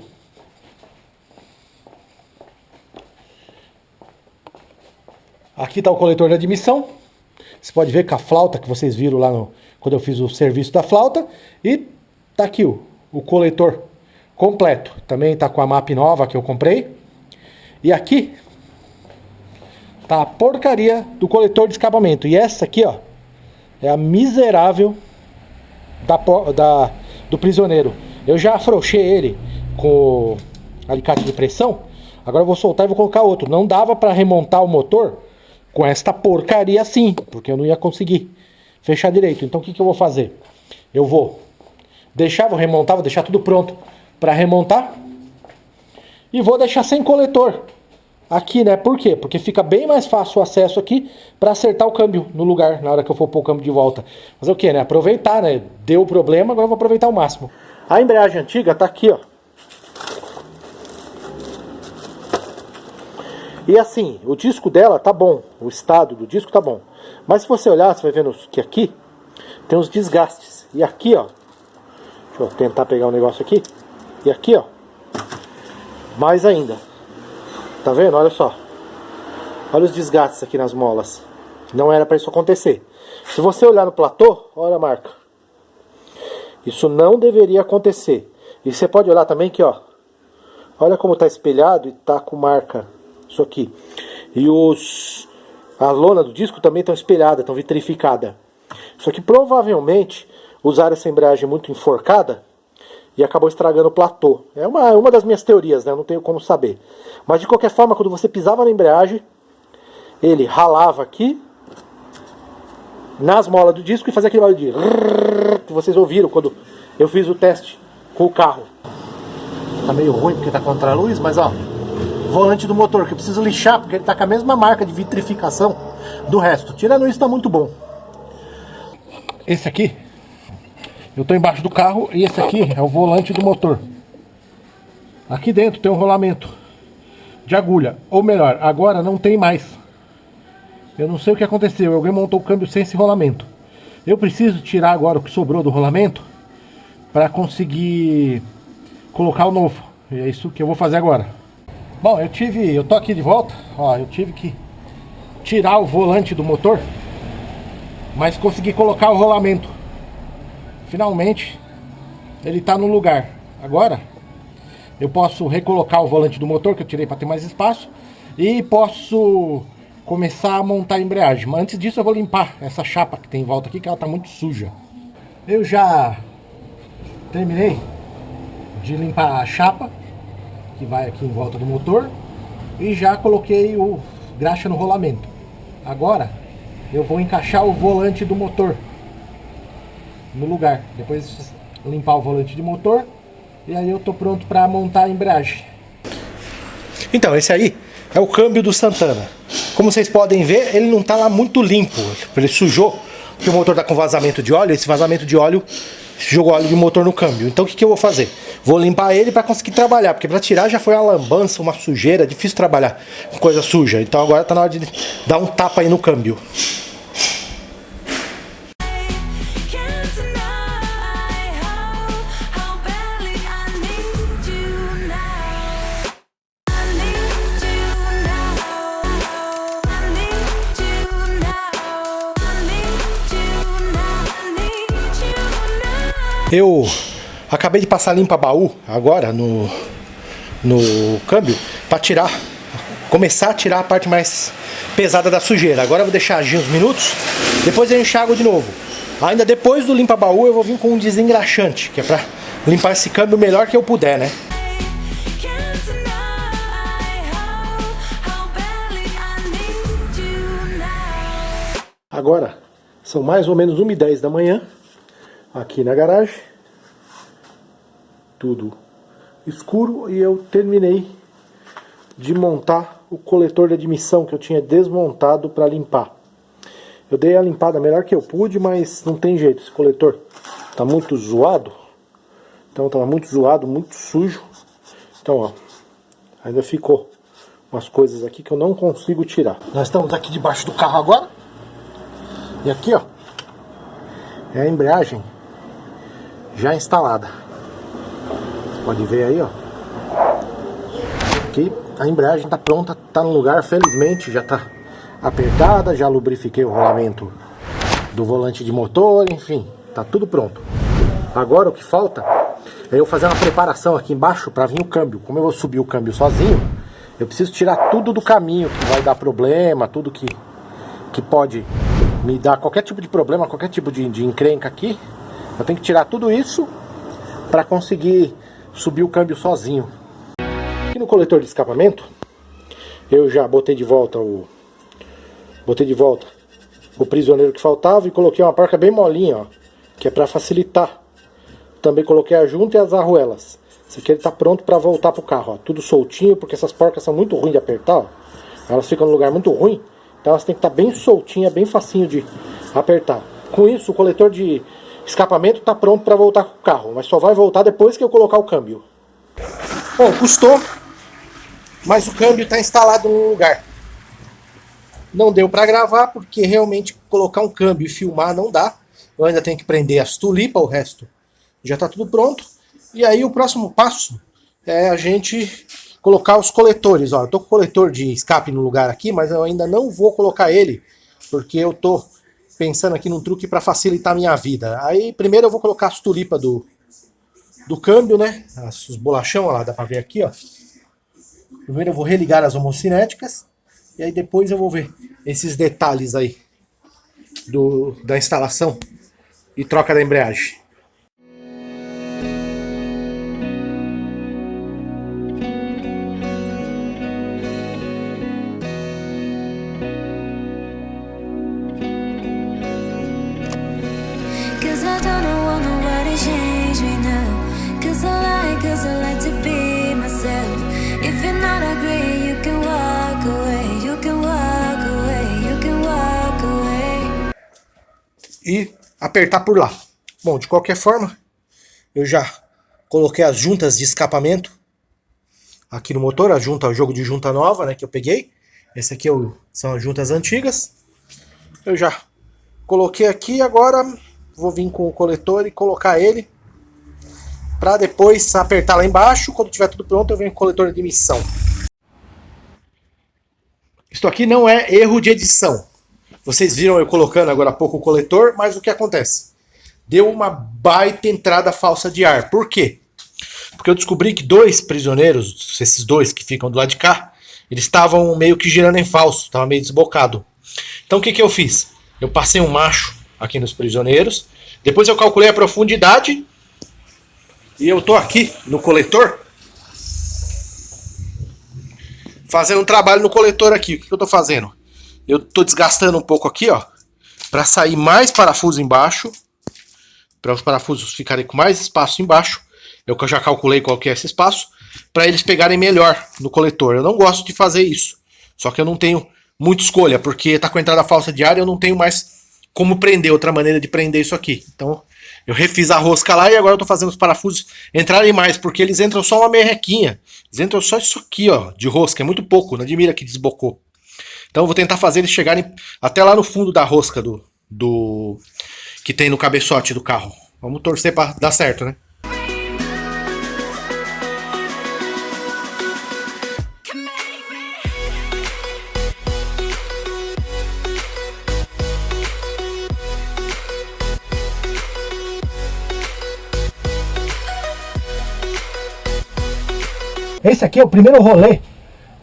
Aqui está o coletor de admissão. Você pode ver com a flauta que vocês viram lá quando eu fiz o serviço da flauta. E tá aqui o coletor completo. Também tá com a MAP nova que eu comprei. E aqui tá a porcaria do coletor de escapamento. E essa aqui, ó, é a miserável do prisioneiro. Eu já afrouxei ele com alicate de pressão. Agora eu vou soltar e vou colocar outro. Não dava para remontar o motor com esta porcaria assim, porque eu não ia conseguir fechar direito. Então o que eu vou fazer? Eu vou remontar, vou deixar tudo pronto para remontar. E vou deixar sem coletor aqui, né? Por quê? Porque fica bem mais fácil o acesso aqui para acertar o câmbio no lugar, na hora que eu for pôr o câmbio de volta. Fazer o quê, né? Aproveitar, né? Deu problema, agora eu vou aproveitar ao máximo. A embreagem antiga tá aqui, ó. E assim, o disco dela tá bom, o estado do disco tá bom. Mas se você olhar, você vai vendo que aqui tem uns desgastes. E aqui, ó, deixa eu tentar pegar um negócio aqui. E aqui, ó, mais ainda. Tá vendo? Olha só. Olha os desgastes aqui nas molas. Não era para isso acontecer. Se você olhar no platô, olha a marca. Isso não deveria acontecer. E você pode olhar também que, ó, olha como tá espelhado e tá com marca. Isso aqui. E a lona do disco também estão espelhada, estão vitrificada. Isso aqui provavelmente usaram essa embreagem muito enforcada e acabou estragando o platô. É uma das minhas teorias, né? Eu não tenho como saber. Mas de qualquer forma, quando você pisava na embreagem, ele ralava aqui nas molas do disco e fazia aquele barulho de que vocês ouviram quando eu fiz o teste com o carro. Tá meio ruim porque tá contra a luz, mas ó, volante do motor que eu preciso lixar porque ele tá com a mesma marca de vitrificação do resto. Tirando isso, tá muito bom. Esse aqui, eu tô embaixo do carro e esse aqui é o volante do motor. Aqui dentro tem um rolamento de agulha, ou melhor, agora não tem mais. Eu não sei o que aconteceu, alguém montou o câmbio sem esse rolamento. Eu preciso tirar agora o que sobrou do rolamento para conseguir colocar o novo. E é isso que eu vou fazer agora. Bom, eu tô aqui de volta, ó, eu tive que tirar o volante do motor, mas consegui colocar o rolamento. Finalmente ele está no lugar. Agora eu posso recolocar o volante do motor, que eu tirei para ter mais espaço, e posso começar a montar a embreagem. Mas antes disso eu vou limpar essa chapa que tem em volta aqui, que ela está muito suja. Eu já terminei de limpar a chapa que vai aqui em volta do motor e já coloquei o graxa no rolamento. Agora eu vou encaixar o volante do motor no lugar. Depois limpar o volante de motor e aí eu tô pronto para montar a embreagem. Então, esse aí é o câmbio do Santana. Como vocês podem ver, ele não tá lá muito limpo. Ele sujou, porque o motor tá com vazamento de óleo. Esse vazamento de óleo jogou óleo de motor no câmbio. Então o que eu vou fazer? Vou limpar ele para conseguir trabalhar, porque para tirar já foi uma lambança, uma sujeira, difícil trabalhar com coisa suja. Então agora tá na hora de dar um tapa aí no câmbio. Can't deny how badly I need you now. I need you now. I need you now. I need you now. I need you now. Eu acabei de passar limpa baú agora no câmbio para tirar, começar a tirar a parte mais pesada da sujeira. Agora eu vou deixar agir uns minutos, depois eu enxago de novo. Ainda depois do limpa baú eu vou vir com um desengraxante, que é para limpar esse câmbio o melhor que eu puder, né? Can't deny how badly I need you now. Agora são mais ou menos 1h10 da manhã, aqui na garagem, tudo escuro, e eu terminei de montar o coletor de admissão que eu tinha desmontado para limpar. Eu dei a limpada melhor que eu pude, mas não tem jeito, esse coletor tá muito zoado. Então tava muito zoado, muito sujo. Então ó, ainda ficou umas coisas aqui que eu não consigo tirar. Nós estamos aqui debaixo do carro agora. E aqui ó, é a embreagem já instalada. Você pode ver aí ó. Aqui a embreagem tá pronta, tá no lugar, felizmente já tá apertada, já lubrifiquei o rolamento do volante de motor, enfim, tá tudo pronto. Agora o que falta é eu fazer uma preparação aqui embaixo para vir o câmbio. Como eu vou subir o câmbio sozinho, eu preciso tirar tudo do caminho que vai dar problema, tudo que pode me dar qualquer tipo de problema, qualquer tipo de encrenca aqui. Eu tenho que tirar tudo isso para conseguir subir o câmbio sozinho. Aqui no coletor de escapamento, eu já botei de volta o prisioneiro que faltava e coloquei uma porca bem molinha, ó, que é para facilitar. Também coloquei a junta e as arruelas. Esse aqui ele tá pronto para voltar pro carro, ó, tudo soltinho, porque essas porcas são muito ruins de apertar, ó. Elas ficam num lugar muito ruim, então elas têm que estar bem soltinhas, bem facinho de apertar. Com isso, o coletor de escapamento tá pronto para voltar com o carro, mas só vai voltar depois que eu colocar o câmbio. Bom, custou, mas o câmbio está instalado no lugar. Não deu para gravar porque realmente colocar um câmbio e filmar não dá. Eu ainda tenho que prender as tulipas, o resto já está tudo pronto. E aí o próximo passo é a gente colocar os coletores. Ó, eu tô com o coletor de escape no lugar aqui, mas eu ainda não vou colocar ele porque eu tô pensando aqui num truque para facilitar a minha vida. Aí primeiro eu vou colocar as tulipas do câmbio, né? Os bolachão, ó lá, dá para ver aqui, ó. Primeiro eu vou religar as homocinéticas e aí depois eu vou ver esses detalhes aí da instalação e troca da embreagem. Cause I don't want nobody change me now. Cause I like to be myself. If you're not agree, you can walk away. You can walk away. You can walk away. E apertar por lá. Bom, de qualquer forma, eu já coloquei as juntas de escapamento aqui no motor, o jogo de junta nova, né, que eu peguei. Esse aqui são as juntas antigas. Eu já coloquei aqui, agora vou vir com o coletor e colocar ele para depois apertar lá embaixo. Quando tiver tudo pronto, eu venho com o coletor de admissão. Isso aqui não é erro de edição. Vocês viram eu colocando agora há pouco o coletor, mas o que acontece? Deu uma baita entrada falsa de ar. Por quê? Porque eu descobri que dois prisioneiros, esses dois que ficam do lado de cá, eles estavam meio que girando em falso, estava meio desbocado. Então o que eu fiz? Eu passei um macho aqui nos prisioneiros, depois eu calculei a profundidade e eu tô aqui no coletor fazendo um trabalho no coletor aqui. O que eu tô fazendo? Eu tô desgastando um pouco aqui, ó, para sair mais parafuso embaixo, para os parafusos ficarem com mais espaço embaixo. Eu já calculei qual que é esse espaço, para eles pegarem melhor no coletor. Eu não gosto de fazer isso, só que eu não tenho muita escolha, porque tá com a entrada falsa de ar e eu não tenho mais como prender, outra maneira de prender isso aqui. Então eu refiz a rosca lá e agora eu tô fazendo os parafusos entrarem mais, porque eles entram só uma merrequinha. Eles entram só isso aqui, ó, de rosca, é muito pouco, não admira que desbocou. Então eu vou tentar fazer eles chegarem até lá no fundo da rosca do que tem no cabeçote do carro. Vamos torcer para dar certo, né? Esse aqui é o primeiro rolê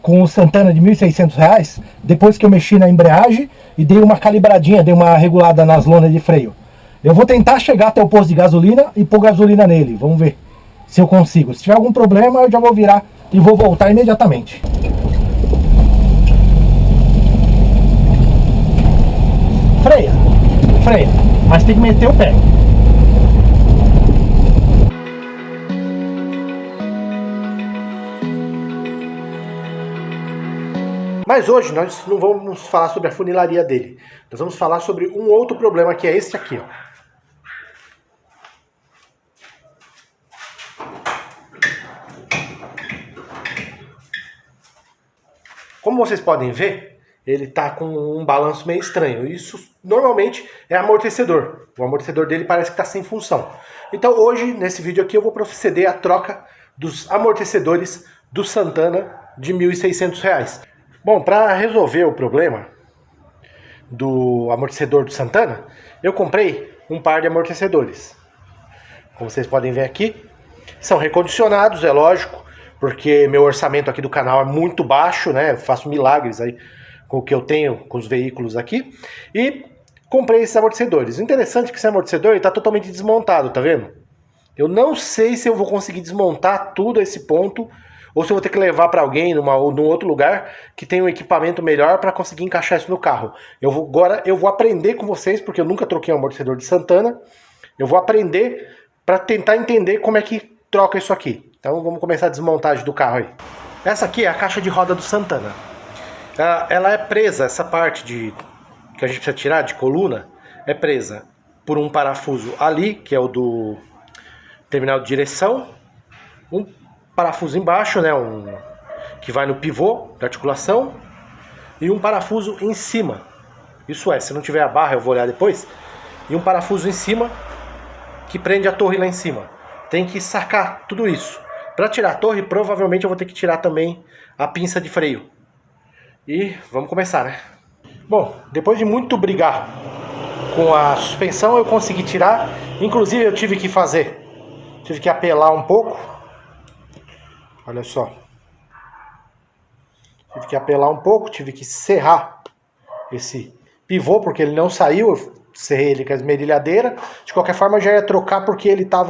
com o Santana de R$ 1.600, depois que eu mexi na embreagem e dei uma calibradinha, dei uma regulada nas lonas de freio. Eu vou tentar chegar até o posto de gasolina e pôr gasolina nele, vamos ver se eu consigo. Se tiver algum problema eu já vou virar e vou voltar imediatamente. Freia, freia, mas tem que meter o pé. Mas hoje nós não vamos falar sobre a funilaria dele. Nós vamos falar sobre um outro problema, que é esse aqui, ó. Como vocês podem ver, ele tá com um balanço meio estranho. Isso normalmente é amortecedor. O amortecedor dele parece que está sem função. Então hoje, nesse vídeo aqui, eu vou proceder à troca dos amortecedores do Santana de R$ 1.600. Bom, para resolver o problema do amortecedor do Santana, eu comprei um par de amortecedores. Como vocês podem ver aqui, são recondicionados, é lógico, porque meu orçamento aqui do canal é muito baixo, né? Eu faço milagres aí com o que eu tenho com os veículos aqui. E comprei esses amortecedores. O interessante é que esse amortecedor está totalmente desmontado, tá vendo? Eu não sei se eu vou conseguir desmontar tudo a esse ponto, ou se eu vou ter que levar para alguém num outro lugar que tem um equipamento melhor para conseguir encaixar isso no carro. Agora eu vou aprender com vocês, porque eu nunca troquei um amortecedor de Santana. Eu vou aprender para tentar entender como é que troca isso aqui. Então vamos começar a desmontagem do carro aí. Essa aqui é a caixa de roda do Santana. Ela é presa, essa parte que a gente precisa tirar de coluna, é presa por um parafuso ali, que é o do terminal de direção. Um parafuso embaixo, né, que vai no pivô da articulação, e um parafuso em cima. Isso é, se não tiver a barra, eu vou olhar depois. E um parafuso em cima que prende a torre lá em cima. Tem que sacar tudo isso. Para tirar a torre, provavelmente eu vou ter que tirar também a pinça de freio. E vamos começar, né? Bom, depois de muito brigar com a suspensão, eu consegui tirar. Inclusive eu tive que apelar um pouco. Olha só. Tive que apelar um pouco, tive que serrar esse pivô, porque ele não saiu. Eu serrei ele com a esmerilhadeira. De qualquer forma, eu já ia trocar porque ele tá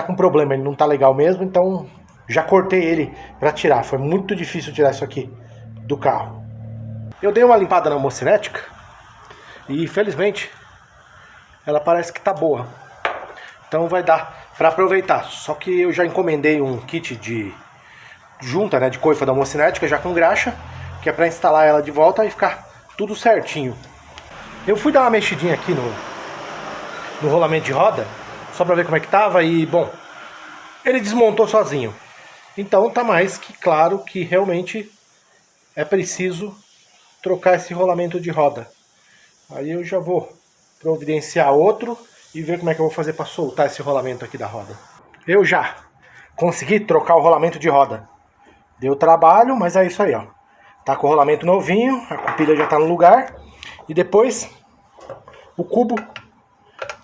com problema, ele não tá legal mesmo. Então, já cortei ele para tirar. Foi muito difícil tirar isso aqui do carro. Eu dei uma limpada na homocinética e, felizmente, ela parece que tá boa. Então vai dar para aproveitar. Só que eu já encomendei um kit de junta, né, de coifa da homocinética, já com graxa, que é para instalar ela de volta e ficar tudo certinho. Eu fui dar uma mexidinha aqui no rolamento de roda, só para ver como é que tava, e bom, ele desmontou sozinho. Então tá mais que claro que realmente é preciso trocar esse rolamento de roda. Aí eu já vou providenciar outro e ver como é que eu vou fazer para soltar esse rolamento aqui da roda. Eu já consegui trocar o rolamento de roda. Deu trabalho, mas é isso aí, ó. Tá com o rolamento novinho, a cupilha já tá no lugar. E depois o cubo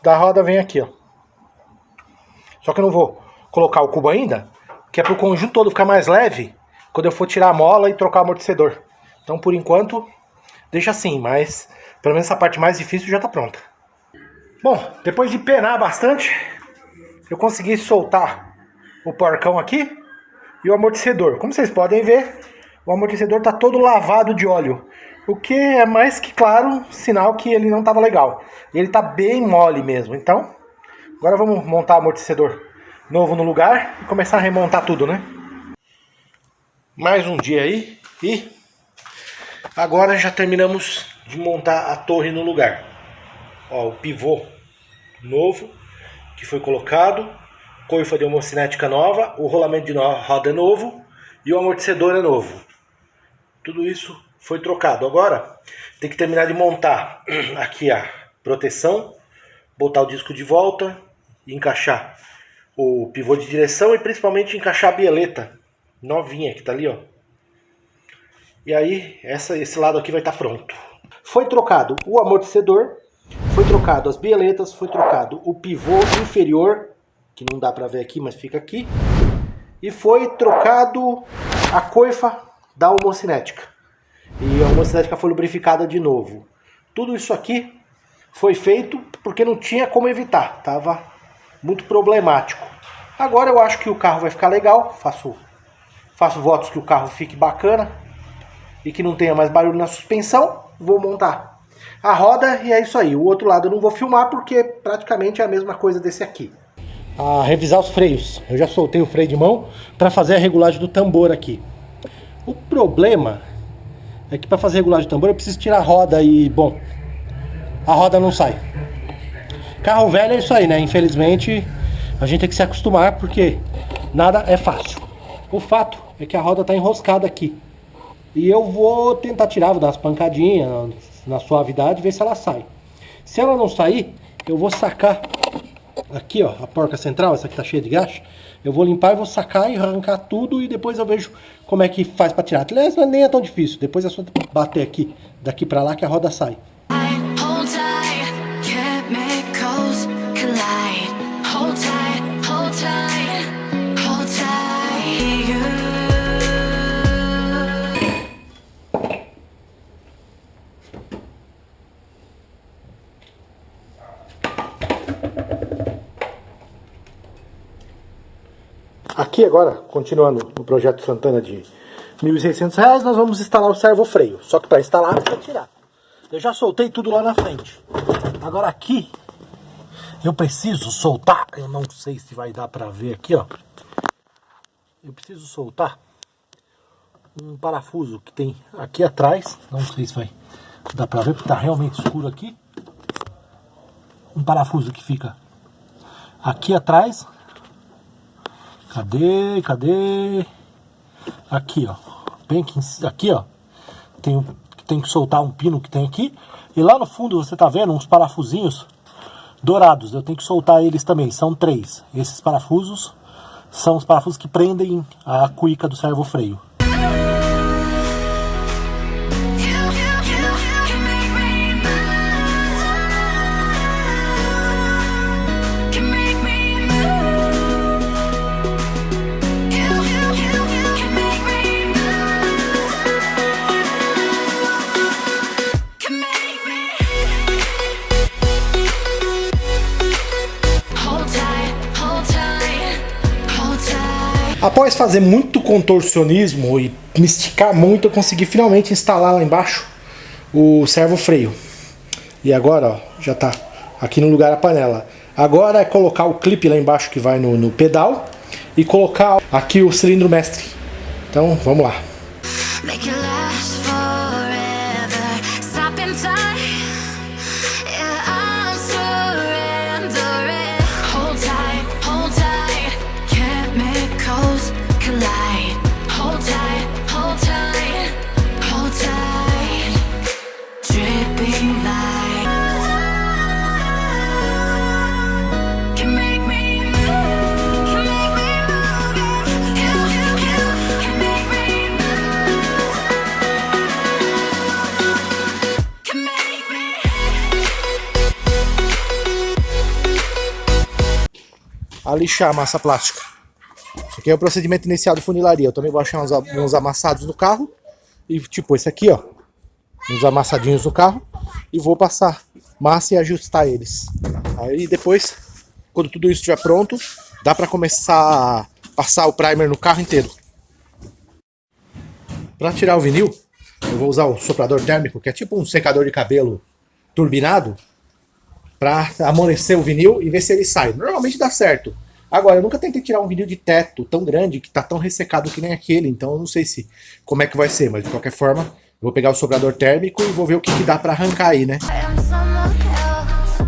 da roda vem aqui, ó. Só que eu não vou colocar o cubo ainda, que é pro conjunto todo ficar mais leve quando eu for tirar a mola e trocar o amortecedor. Então por enquanto deixa assim, mas pelo menos essa parte mais difícil já tá pronta. Bom, depois de penar bastante, eu consegui soltar o porcão aqui e o amortecedor. Como vocês podem ver, o amortecedor está todo lavado de óleo, o que é mais que claro sinal que ele não estava legal. Ele está bem mole mesmo. Então, agora vamos montar o amortecedor novo no lugar e começar a remontar tudo, né? Mais um dia aí e agora já terminamos de montar a torre no lugar. Ó, o pivô novo que foi colocado, coifa de homocinética nova, o rolamento de roda é novo e o amortecedor é novo. Tudo isso foi trocado. Agora tem que terminar de montar aqui a proteção, botar o disco de volta, encaixar o pivô de direção e principalmente encaixar a bieleta novinha que tá ali, ó. E aí esse lado aqui vai estar pronto. Foi trocado o amortecedor, foi trocado as bieletas, foi trocado o pivô inferior, que não dá pra ver aqui, mas fica aqui. E foi trocado a coifa da homocinética. E a homocinética foi lubrificada de novo. Tudo isso aqui foi feito porque não tinha como evitar. Tava muito problemático. Agora eu acho que o carro vai ficar legal. Faço votos que o carro fique bacana e que não tenha mais barulho na suspensão. Vou montar a roda e é isso aí. O outro lado eu não vou filmar porque praticamente é a mesma coisa desse aqui. A revisar os freios. Eu já soltei o freio de mão para fazer a regulagem do tambor aqui. O problema é que para fazer a regulagem do tambor eu preciso tirar a roda e, bom, a roda não sai. Carro velho é isso aí, né? Infelizmente a gente tem que se acostumar porque nada é fácil. O fato é que a roda está enroscada aqui. E eu vou tentar tirar, vou dar umas pancadinhas na suavidade e ver se ela sai. Se ela não sair, eu vou sacar aqui, ó, a porca central, essa aqui tá cheia de graxa. Eu vou limpar e vou sacar e arrancar tudo e depois eu vejo como é que faz pra tirar. Aliás, nem é tão difícil. Depois é só bater aqui, daqui pra lá que a roda sai. Hold tight, chemicals collide. Hold tight, hold tight, hold tight. You. Aqui agora, continuando no projeto Santana de R$ 1.600, nós vamos instalar o servofreio. Só que para instalar, precisa tirar. Eu já soltei tudo lá na frente. Agora aqui, eu preciso soltar. Eu não sei se vai dar para ver aqui, ó. Eu preciso soltar um parafuso que tem aqui atrás. Não sei se vai dar para ver, porque tá realmente escuro aqui. Um parafuso que fica aqui atrás. Cadê? Aqui, ó. Bem aqui, ó. Tem que soltar um pino que tem aqui. E lá no fundo você tá vendo uns parafusinhos dourados. Eu tenho que soltar eles também. São 3. Esses parafusos são os parafusos que prendem a cuíca do servofreio. Após fazer muito contorcionismo e me esticar muito, eu consegui finalmente instalar lá embaixo o servofreio. E agora, ó, já tá aqui no lugar a panela. Agora é colocar o clipe lá embaixo que vai no pedal e colocar aqui o cilindro mestre. Então, vamos lá. Make it last forever. Stop in time. Yeah, I'm surrendering. Hold tight, chemicals collide. Hold tight, hold tight, hold tight. Dripping light can make me move, can make me move. You can make me move. a lixar a massa plástica. Isso aqui é o procedimento inicial de funilaria. Eu também vou achar uns amassados no carro. E tipo esse aqui, ó. Uns amassadinhos no carro. E vou passar massa e ajustar eles. Aí depois, quando tudo isso estiver pronto, dá pra começar a passar o primer no carro inteiro. Pra tirar o vinil, eu vou usar o soprador térmico, que é tipo um secador de cabelo turbinado, pra amolecer o vinil e ver se ele sai. Normalmente dá certo. Agora, eu nunca tentei tirar um vinil de teto tão grande, que tá tão ressecado que nem aquele, então eu não sei como é que vai ser, mas de qualquer forma, eu vou pegar o soprador térmico e vou ver o que dá pra arrancar aí, né? I am someone else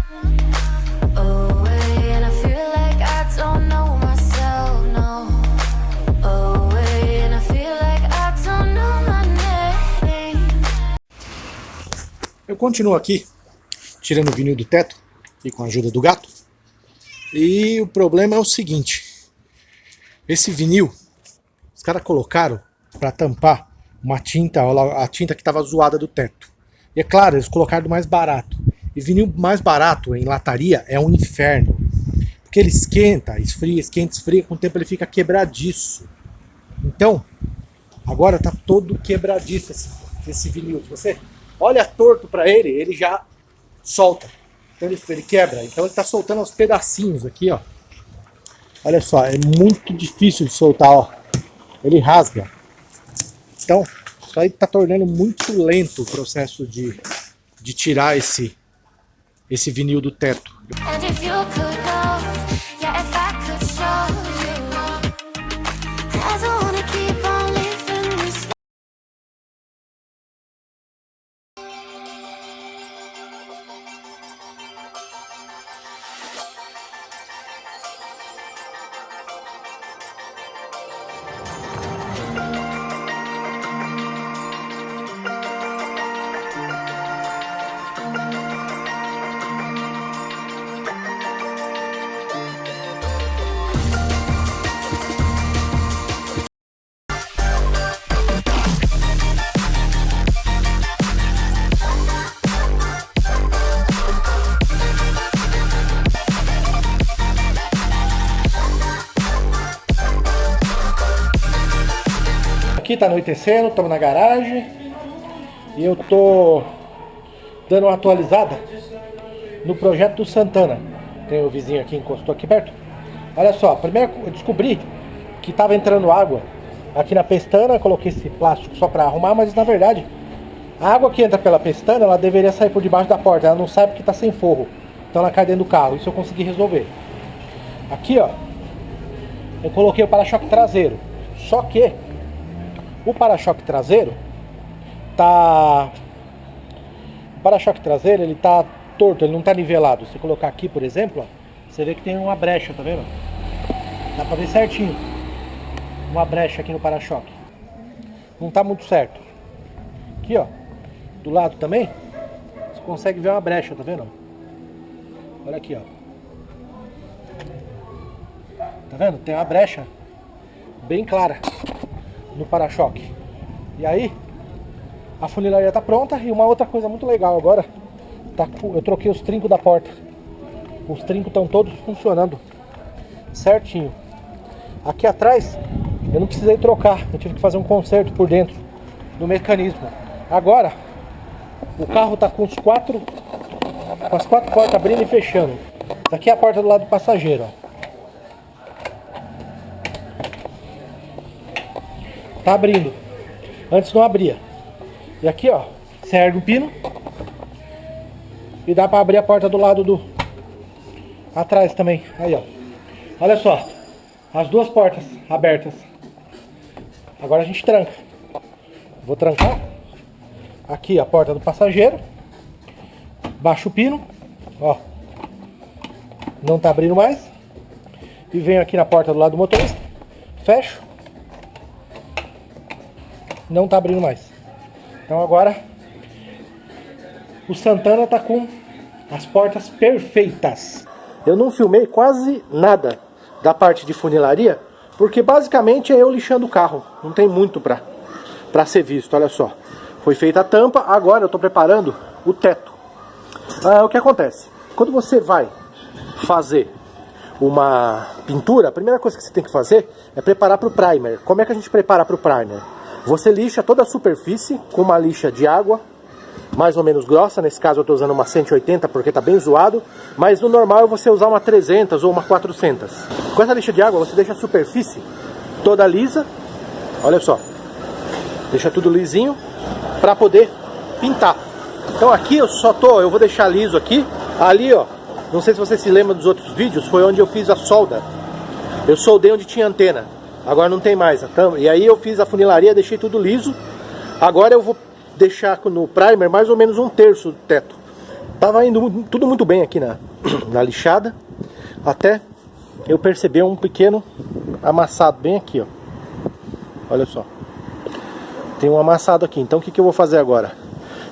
away, and I feel like I don't know myself, no. Away, and I feel like I don't know my name. Eu continuo aqui, tirando o vinil do teto, e com a ajuda do gato. E o problema é o seguinte. Esse vinil, os caras colocaram para tampar uma tinta, a tinta que estava zoada do teto. E é claro, eles colocaram do mais barato. E vinil mais barato em lataria é um inferno. Porque ele esquenta, esfria, com o tempo ele fica quebradiço. Então, agora tá todo quebradiço esse vinil. Se você olha torto para ele já solta. Então ele quebra. Então ele tá soltando aos pedacinhos aqui, ó. Olha só, é muito difícil de soltar, ó. Ele rasga. Então, isso aí tá tornando muito lento o processo de tirar esse vinil do teto. And if you could know, yeah, if I could show you, I don't wanna keep on living this. Aqui tá anoitecendo, estamos na garagem e eu tô dando uma atualizada no projeto do Santana. Tem o vizinho aqui, encostou aqui perto. Olha só, primeiro eu descobri que tava entrando água aqui na pestana, coloquei esse plástico só para arrumar, mas na verdade a água que entra pela pestana, ela deveria sair por debaixo da porta, ela não sai porque tá sem forro, então ela cai dentro do carro. Isso eu consegui resolver. Aqui, ó, eu coloquei o para-choque traseiro, só que o para-choque traseiro tá... O para-choque traseiro, ele tá torto, ele não tá nivelado. Se colocar aqui, por exemplo, ó, você vê que tem uma brecha, tá vendo? Dá pra ver certinho. Uma brecha aqui no para-choque. Não tá muito certo. Aqui, ó, do lado também, você consegue ver uma brecha, tá vendo? Olha aqui, ó. Tá vendo? Tem uma brecha bem clara no para-choque. E aí a funilaria tá pronta. E uma outra coisa muito legal agora, eu troquei os trincos da porta. Os trincos estão todos funcionando certinho. Aqui atrás eu não precisei trocar, eu tive que fazer um conserto por dentro do mecanismo. Agora o carro tá com as quatro portas abrindo e fechando. Essa aqui é a porta do lado do passageiro, ó. Tá abrindo. Antes não abria. E aqui, ó, você ergue o pino e dá pra abrir a porta do lado do... atrás também. Aí, ó. Olha só. As duas portas abertas. Agora a gente tranca. Vou trancar. Aqui a porta do passageiro. Baixo o pino. Ó. Não tá abrindo mais. E venho aqui na porta do lado do motorista. Fecho. Não tá abrindo mais. Então agora o Santana tá com as portas perfeitas. Eu não filmei quase nada da parte de funilaria, porque basicamente é eu lixando o carro. Não tem muito pra ser visto, olha só. Foi feita a tampa, agora eu tô preparando o teto. O que acontece? Quando você vai fazer uma pintura, a primeira coisa que você tem que fazer é preparar para o primer. Como é que a gente prepara para o primer? Você lixa toda a superfície com uma lixa de água, mais ou menos grossa. Nesse caso eu estou usando uma 180 porque está bem zoado, mas no normal você usar uma 300 ou uma 400. Com essa lixa de água você deixa a superfície toda lisa, olha só, deixa tudo lisinho para poder pintar. Então aqui eu vou deixar liso aqui. Ali, ó, não sei se você se lembra dos outros vídeos, foi onde eu fiz a solda. Eu soldei onde tinha antena, agora não tem mais. E aí eu fiz a funilaria, deixei tudo liso. Agora eu vou deixar no primer mais ou menos 1/3 do teto. Tava indo tudo muito bem aqui na lixada, até eu perceber um pequeno amassado bem aqui, ó. Olha só, tem um amassado aqui. Então o que eu vou fazer agora?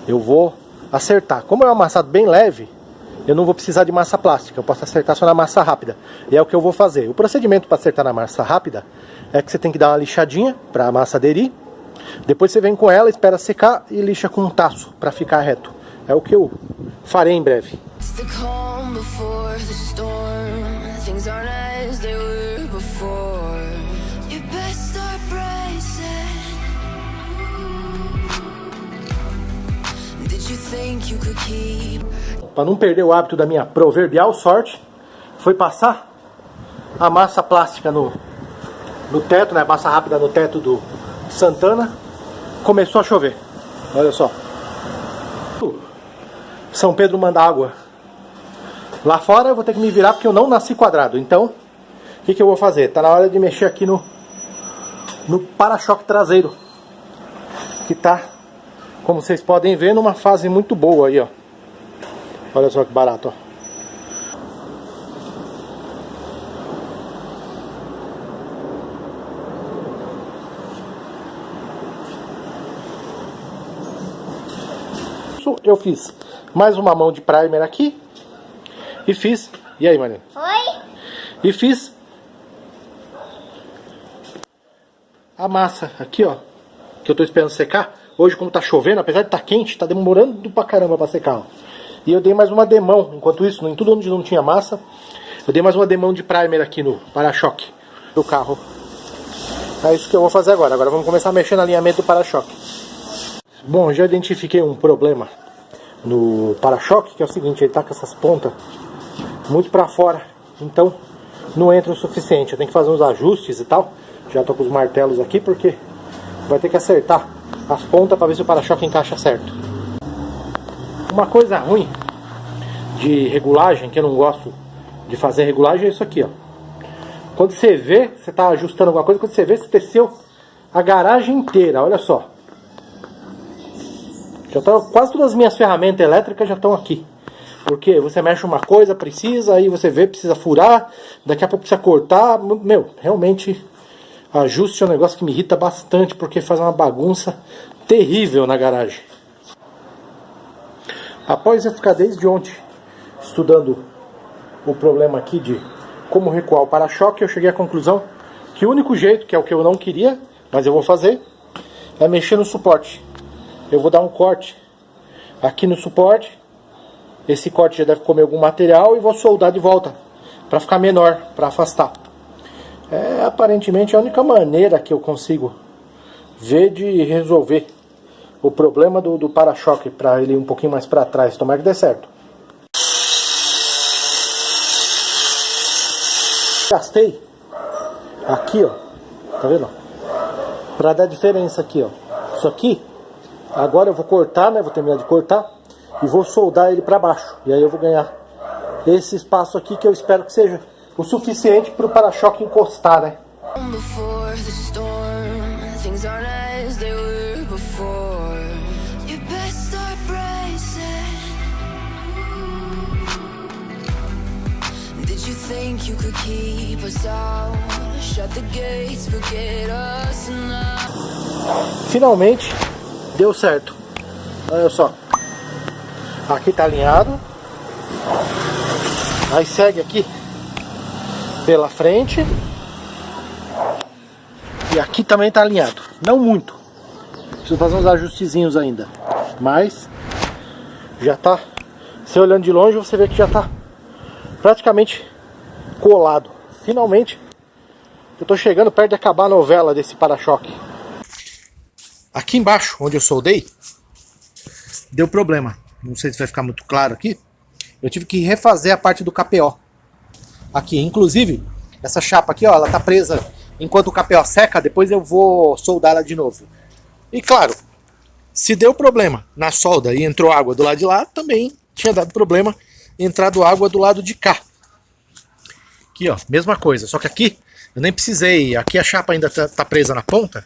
Eu vou acertar. Como é um amassado bem leve, eu não vou precisar de massa plástica, eu posso acertar só na massa rápida. E é o que eu vou fazer. O procedimento para acertar na massa rápida é que você tem que dar uma lixadinha para a massa aderir. Depois você vem com ela, espera secar e lixa com um taço para ficar reto. É o que eu farei em breve. It's the calm before the storm. Things aren't as they were before. You best start bracing. Did you think you could keep? Para não perder o hábito da minha proverbial sorte, foi passar a massa plástica no teto, né? Massa rápida no teto do Santana. Começou a chover. Olha só. São Pedro manda água. Lá fora eu vou ter que me virar porque eu não nasci quadrado. Então, o que eu vou fazer? Tá na hora de mexer aqui no para-choque traseiro, que tá, como vocês podem ver, numa fase muito boa aí, ó. Olha só que barato, ó. Eu fiz mais uma mão de primer aqui e fiz... E aí, Marina? Oi? E fiz a massa aqui, ó, que eu tô esperando secar. Hoje, como tá chovendo, apesar de tá quente, tá demorando pra caramba pra secar, ó. E eu dei mais uma demão, enquanto isso, em tudo onde não tinha massa, eu dei mais uma demão de primer aqui no para-choque do carro. É isso que eu vou fazer agora. Agora vamos começar a mexer no alinhamento do para-choque. Bom, já identifiquei um problema no para-choque, que é o seguinte, ele tá com essas pontas muito pra fora, então não entra o suficiente. Eu tenho que fazer uns ajustes e tal. Já tô com os martelos aqui, porque vai ter que acertar as pontas para ver se o para-choque encaixa certo. Uma coisa ruim de regulagem, que eu não gosto de fazer regulagem, é isso aqui, ó. Quando você vê, você tá ajustando alguma coisa, quando você vê, você desceu a garagem inteira, olha só. Já tá, quase todas as minhas ferramentas elétricas já estão aqui. Porque você mexe uma coisa, precisa, aí você vê, precisa furar, daqui a pouco precisa cortar. Meu, realmente, ajuste é um negócio que me irrita bastante, porque faz uma bagunça terrível na garagem. Após eu ficar desde ontem estudando o problema aqui de como recuar o para-choque, eu cheguei à conclusão que o único jeito, que é o que eu não queria, mas eu vou fazer, é mexer no suporte. Eu vou dar um corte aqui no suporte. Esse corte já deve comer algum material e vou soldar de volta para ficar menor, para afastar. É aparentemente a única maneira que eu consigo ver de resolver o problema do para-choque, para ele ir um pouquinho mais para trás. Tomara que dê certo. Gastei aqui, ó, tá vendo? Para dar diferença aqui, ó. Isso aqui, agora eu vou cortar, né? Vou terminar de cortar e vou soldar ele para baixo. E aí eu vou ganhar esse espaço aqui, que eu espero que seja o suficiente para o para-choque encostar, né? Before the storm, things aren't as they were before. You best start bracing. Did you think you could keep us out? Shut the gates, forget us now. Finalmente deu certo. Olha só. Aqui tá alinhado. Aí segue aqui pela frente. E aqui também tá alinhado. Não muito. Preciso fazer uns ajustezinhos ainda. Mas já tá. Você olhando de longe, você vê que já tá praticamente colado. Finalmente, eu tô chegando perto de acabar a novela desse para-choque. Aqui embaixo, onde eu soldei, deu problema. Não sei se vai ficar muito claro aqui. Eu tive que refazer a parte do KPO. Aqui, inclusive, essa chapa aqui, ó, ela tá presa enquanto o KPO seca, depois eu vou soldar ela de novo. E claro, se deu problema na solda e entrou água do lado de lá, também tinha dado problema entrado água do lado de cá. Aqui, ó, mesma coisa, só que aqui eu nem precisei, aqui a chapa ainda tá presa na ponta,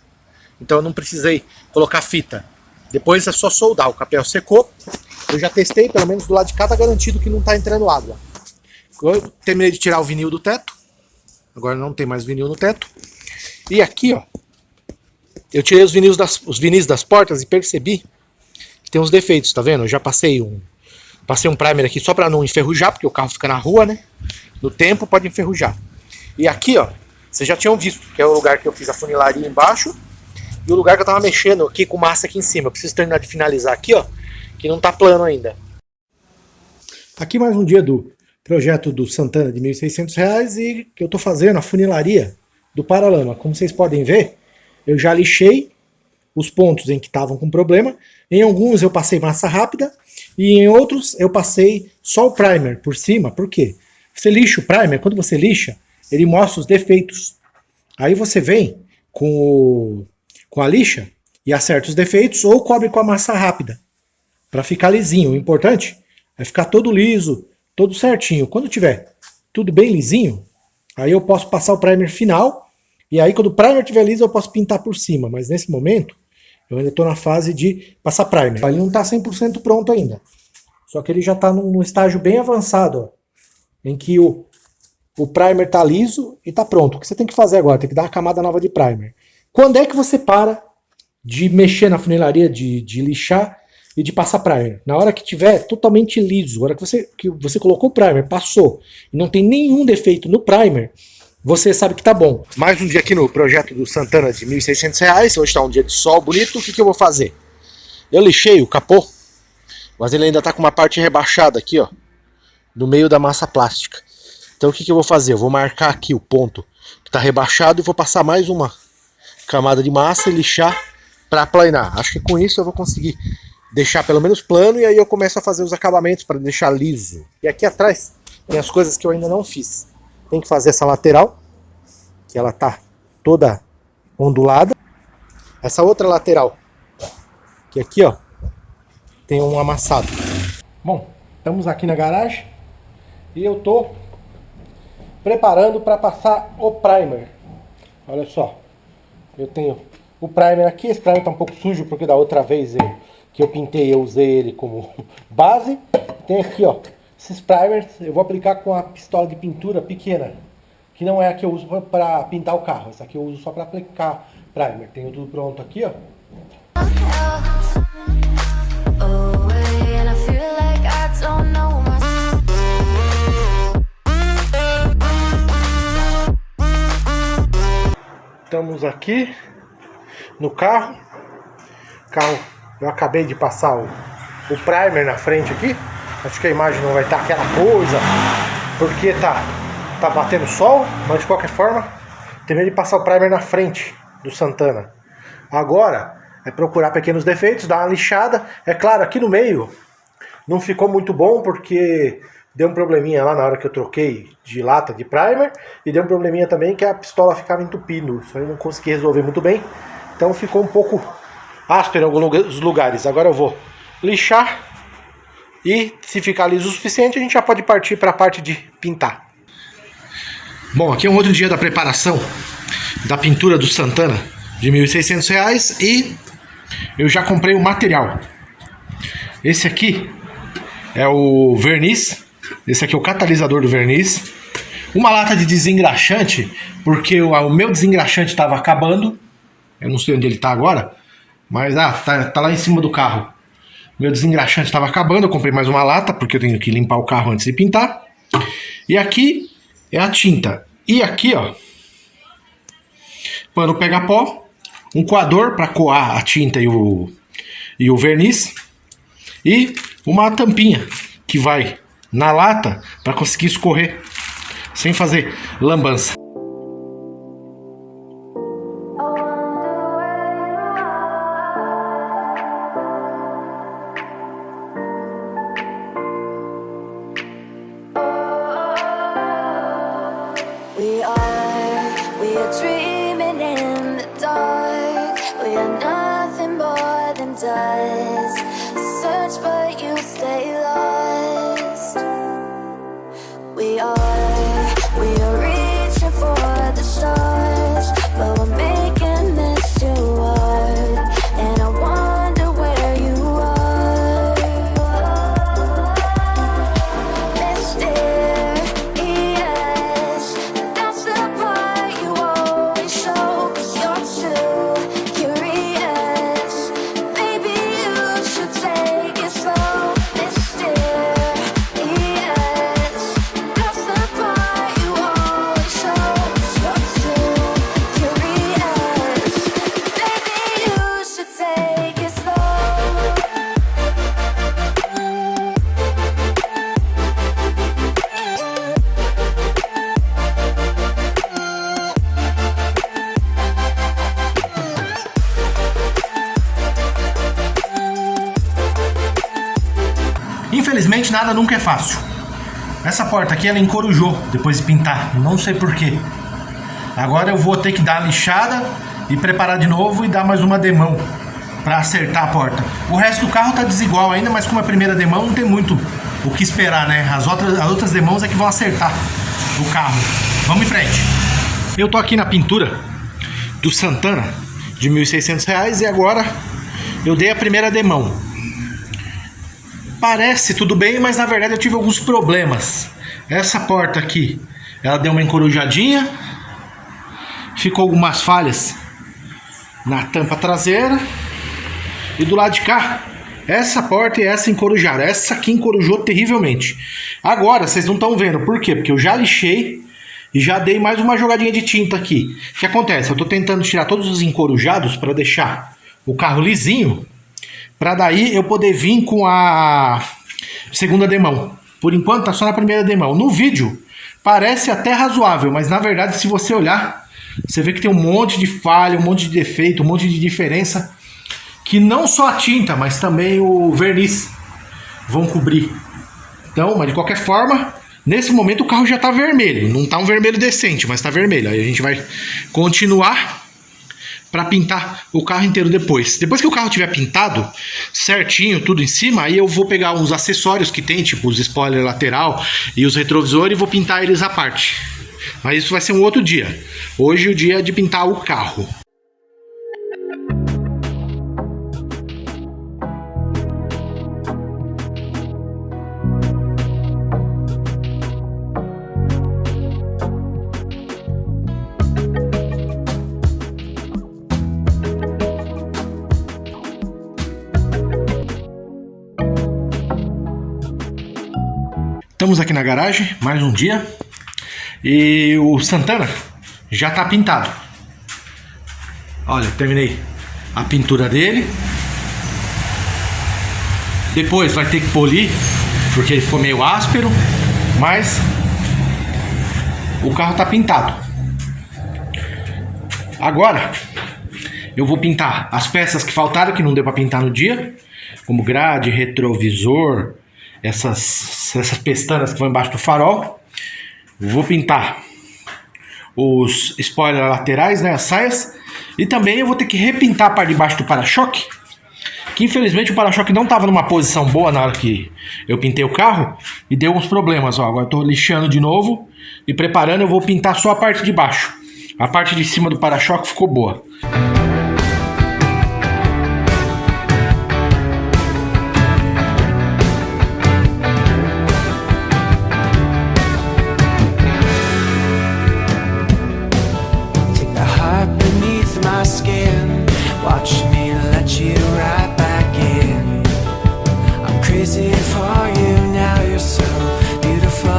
então eu não precisei colocar fita. Depois é só soldar, o KPO secou, eu já testei, pelo menos do lado de cá tá garantido que não tá entrando água. Eu terminei de tirar o vinil do teto, agora não tem mais vinil no teto. E aqui, ó, eu tirei os vinis das portas e percebi que tem uns defeitos, tá vendo? Eu já passei um primer aqui só pra não enferrujar, porque o carro fica na rua, né? No tempo pode enferrujar. E aqui, ó, vocês já tinham visto, que é o lugar que eu fiz a funilaria embaixo e o lugar que eu tava mexendo aqui com massa aqui em cima. Eu preciso terminar de finalizar aqui, ó, que não tá plano ainda. Aqui mais um dia do projeto do Santana de R$ 1.600 e que eu tô fazendo a funilaria do paralama. Como vocês podem ver, eu já lixei os pontos em que estavam com problema. Em alguns eu passei massa rápida e em outros eu passei só o primer por cima. Por quê? Você lixa o primer, quando você lixa, ele mostra os defeitos. Aí você vem com a lixa e acerta os defeitos ou cobre com a massa rápida para ficar lisinho. O importante é ficar todo liso, todo certinho. Quando tiver tudo bem lisinho, aí eu posso passar o primer final. E aí quando o primer estiver liso eu posso pintar por cima. Mas nesse momento eu ainda estou na fase de passar primer. Ele não está 100% pronto ainda. Só que ele já está num estágio bem avançado, ó, em que o primer está liso e está pronto. O que você tem que fazer agora? Tem que dar uma camada nova de primer. Quando é que você para de mexer na funilaria, de lixar e de passar primer? Na hora que tiver totalmente liso, na hora que você colocou o primer, passou, e não tem nenhum defeito no primer, você sabe que tá bom. Mais um dia aqui no projeto do Santana de R$ 1.600. Hoje tá um dia de sol bonito. O que eu vou fazer? Eu lixei o capô, mas ele ainda tá com uma parte rebaixada aqui, ó, no meio da massa plástica. Então o que eu vou fazer? Eu vou marcar aqui o ponto que tá rebaixado e vou passar mais uma camada de massa e lixar para aplanar. Acho que com isso eu vou conseguir deixar pelo menos plano e aí eu começo a fazer os acabamentos para deixar liso. E aqui atrás tem as coisas que eu ainda não fiz. Tem que fazer essa lateral, que ela tá toda ondulada. Essa outra lateral, que aqui, ó, tem um amassado. Bom, estamos aqui na garagem e eu tô preparando para passar o primer. Olha só, eu tenho o primer aqui. Esse primer tá um pouco sujo porque da outra vez que eu pintei eu usei ele como base. Tem aqui, ó, esses primers eu vou aplicar com a pistola de pintura pequena, que não é a que eu uso para pintar o carro. Essa aqui eu uso só para aplicar primer. Tenho tudo pronto aqui, ó. Estamos aqui no carro. Eu acabei de passar o primer na frente aqui. Acho que a imagem não vai estar aquela coisa, porque tá batendo sol, mas de qualquer forma, terminei de passar o primer na frente do Santana. Agora é procurar pequenos defeitos, dar uma lixada. É claro, aqui no meio não ficou muito bom, porque deu um probleminha lá na hora que eu troquei de lata de primer, e deu um probleminha também que a pistola ficava entupindo. Isso aí eu não consegui resolver muito bem, então ficou um pouco áspero em alguns lugares. Agora eu vou lixar. E se ficar liso o suficiente, a gente já pode partir para a parte de pintar. Bom, aqui é um outro dia da preparação da pintura do Santana de R$ 1.600 e eu já comprei o material. Esse aqui é o verniz, esse aqui é o catalisador do verniz. Uma lata de desengraxante, porque o meu desengraxante estava acabando. Eu não sei onde ele está agora, mas tá lá em cima do carro. Meu desengraxante estava acabando, eu comprei mais uma lata, porque eu tenho que limpar o carro antes de pintar. E aqui é a tinta. E aqui, ó, pano pega-pó, um coador para coar a tinta e o verniz, e uma tampinha que vai na lata para conseguir escorrer sem fazer lambança. We are dreaming in the dark. We are nothing more than dust. Search but you stay lost. We are reaching for the stars, but we're making this too hard. And I wonder where you are. Mysterious, that's the part you always show. 'Cause you're too curious. Maybe you should take it slow. Mysterious, that's the part you always show. 'Cause you're too curious. Maybe you should take it slow. Infelizmente nada nunca é fácil. Essa porta aqui ela encorujou depois de pintar, não sei porquê. Agora eu vou ter que dar a lixada e preparar de novo e dar mais uma demão para acertar a porta. O resto do carro tá desigual ainda, mas como é a primeira demão não tem muito o que esperar, né? As outras demãos é que vão acertar o carro. Vamos em frente. Eu tô aqui na pintura do Santana de R$ 1.600 e agora eu dei a primeira demão. Parece tudo bem, mas na verdade eu tive alguns problemas. Essa porta aqui, ela deu uma encorujadinha, ficou algumas falhas na tampa traseira. E do lado de cá, essa porta e essa encorujaram. Essa aqui encorujou terrivelmente. Agora, vocês não estão vendo. Por quê? Porque eu já lixei e já dei mais uma jogadinha de tinta aqui. O que acontece? Eu estou tentando tirar todos os encorujados para deixar o carro lisinho, para daí eu poder vir com a segunda demão. Por enquanto tá só na primeira demão. No vídeo parece até razoável, mas na verdade se você olhar, você vê que tem um monte de falha, um monte de defeito, um monte de diferença, que não só a tinta, mas também o verniz vão cobrir. Então, mas de qualquer forma, nesse momento o carro já tá vermelho. Não tá um vermelho decente, mas tá vermelho. Aí a gente vai continuar para pintar o carro inteiro depois. Depois que o carro tiver pintado certinho, tudo em cima, aí eu vou pegar uns acessórios que tem, tipo os spoiler lateral e os retrovisores, e vou pintar eles à parte. Mas isso vai ser um outro dia. Hoje o dia é de pintar o carro. Estamos aqui na garagem, mais um dia. E o Santana já está pintado. Olha, terminei a pintura dele. Depois vai ter que polir, porque ele ficou meio áspero. Mas o carro está pintado. Agora eu vou pintar as peças que faltaram, que não deu para pintar no dia, como grade, retrovisor, essas pestanas que vão embaixo do farol. Vou pintar os spoilers laterais, né, as saias. E também eu vou ter que repintar a parte de baixo do para-choque, que infelizmente o para-choque não estava numa posição boa na hora que eu pintei o carro e deu uns problemas. Ó, agora estou lixando de novo e preparando. Eu vou pintar só a parte de baixo. A parte de cima do para-choque ficou boa. My skin, watch me let you right back in. I'm crazy for you, now you're so beautiful.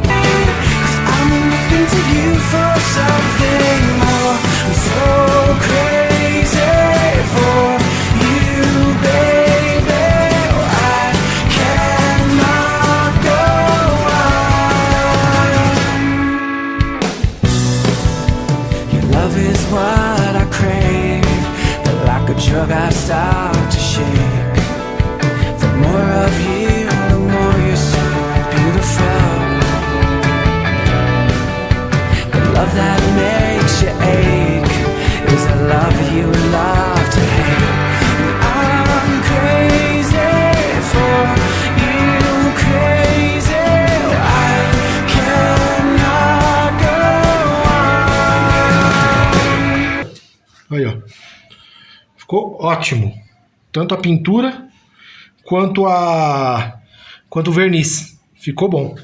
'Cause I'm looking to you for something more. I'm so crazy for you, baby. I cannot go on. what I crave. But like a drug I start to shake. The more of you, the more you're so beautiful. The love that makes you ache is a love you love to hate. And I'm crazy for you, crazy. I cannot go on. Aí, ó. Ficou ótimo. Tanto a pintura quanto o verniz. Ficou bom.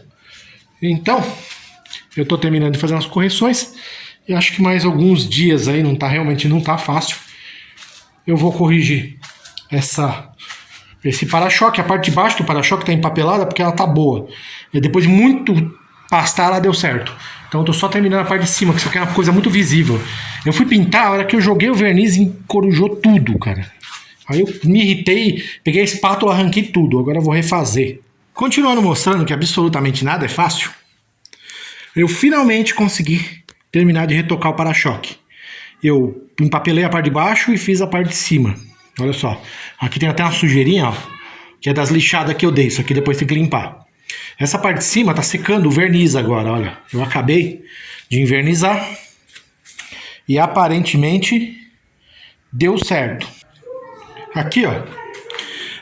Então, eu tô terminando de fazer umas correções. E acho que mais alguns dias aí, realmente não tá fácil. Eu vou corrigir esse para-choque. A parte de baixo do para-choque tá empapelada porque ela tá boa. E depois de muito pastar, ela deu certo. Então eu tô só terminando a parte de cima, que isso aqui é uma coisa muito visível. Eu fui pintar, a hora que eu joguei o verniz, encorujou tudo, cara. Aí eu me irritei, peguei a espátula, arranquei tudo. Agora eu vou refazer. Continuando mostrando que absolutamente nada é fácil, eu finalmente consegui terminar de retocar o para-choque. Eu empapelei a parte de baixo e fiz a parte de cima. Olha só. Aqui tem até uma sujeirinha, ó, que é das lixadas que eu dei. Isso aqui depois tem que limpar. Essa parte de cima tá secando o verniz agora, olha. Eu acabei de invernizar e aparentemente deu certo. Aqui, ó,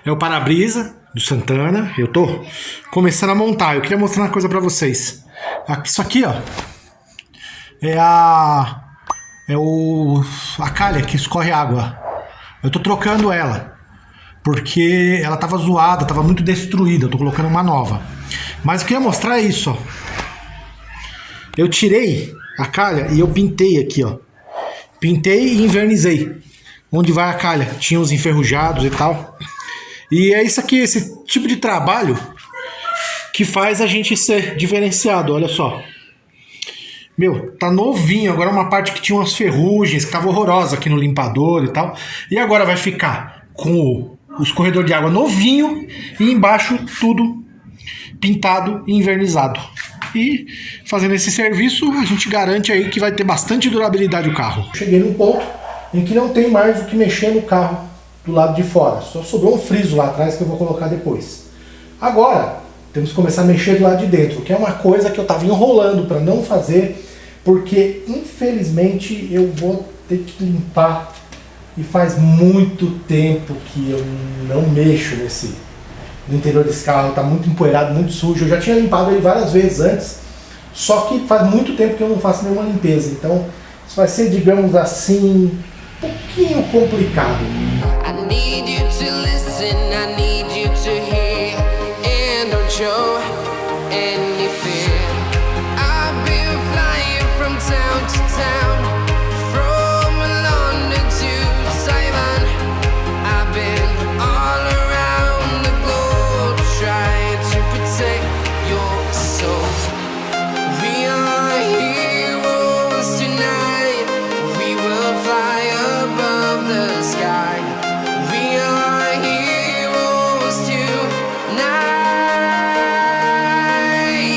é o para-brisa do Santana. Eu tô começando a montar. Eu queria mostrar uma coisa pra vocês. Isso aqui, ó, é a calha que escorre água. Eu tô trocando ela porque ela tava zoada, tava muito destruída. Eu tô colocando uma nova. Mas eu queria mostrar isso, ó. Eu tirei a calha e eu pintei aqui, ó. Pintei e invernizei. Onde vai a calha? Tinha os enferrujados e tal. E é isso aqui, esse tipo de trabalho que faz a gente ser diferenciado, olha só. Meu, tá novinho. Agora uma parte que tinha umas ferrugens, que tava horrorosa aqui no limpador e tal. E agora vai ficar com os corredores de água novinho e embaixo tudo pintado e invernizado. E fazendo esse serviço, a gente garante aí que vai ter bastante durabilidade o carro. Cheguei num ponto em que não tem mais o que mexer no carro do lado de fora. Só sobrou um friso lá atrás que eu vou colocar depois. Agora, temos que começar a mexer do lado de dentro, que é uma coisa que eu estava enrolando para não fazer, porque infelizmente eu vou ter que limpar e faz muito tempo que eu não mexo no interior desse carro. Está muito empoeirado, muito sujo. Eu já tinha limpado ele várias vezes antes, só que faz muito tempo que eu não faço nenhuma limpeza. Então isso vai ser, digamos assim, um pouquinho complicado. I need you to listen, I need you to hear, and don't show any fear. I've been flying from town to town, from London to Taiwan. I've been all around the globe trying to protect your soul. We are heroes tonight, we will fly above the sky. We are heroes tonight,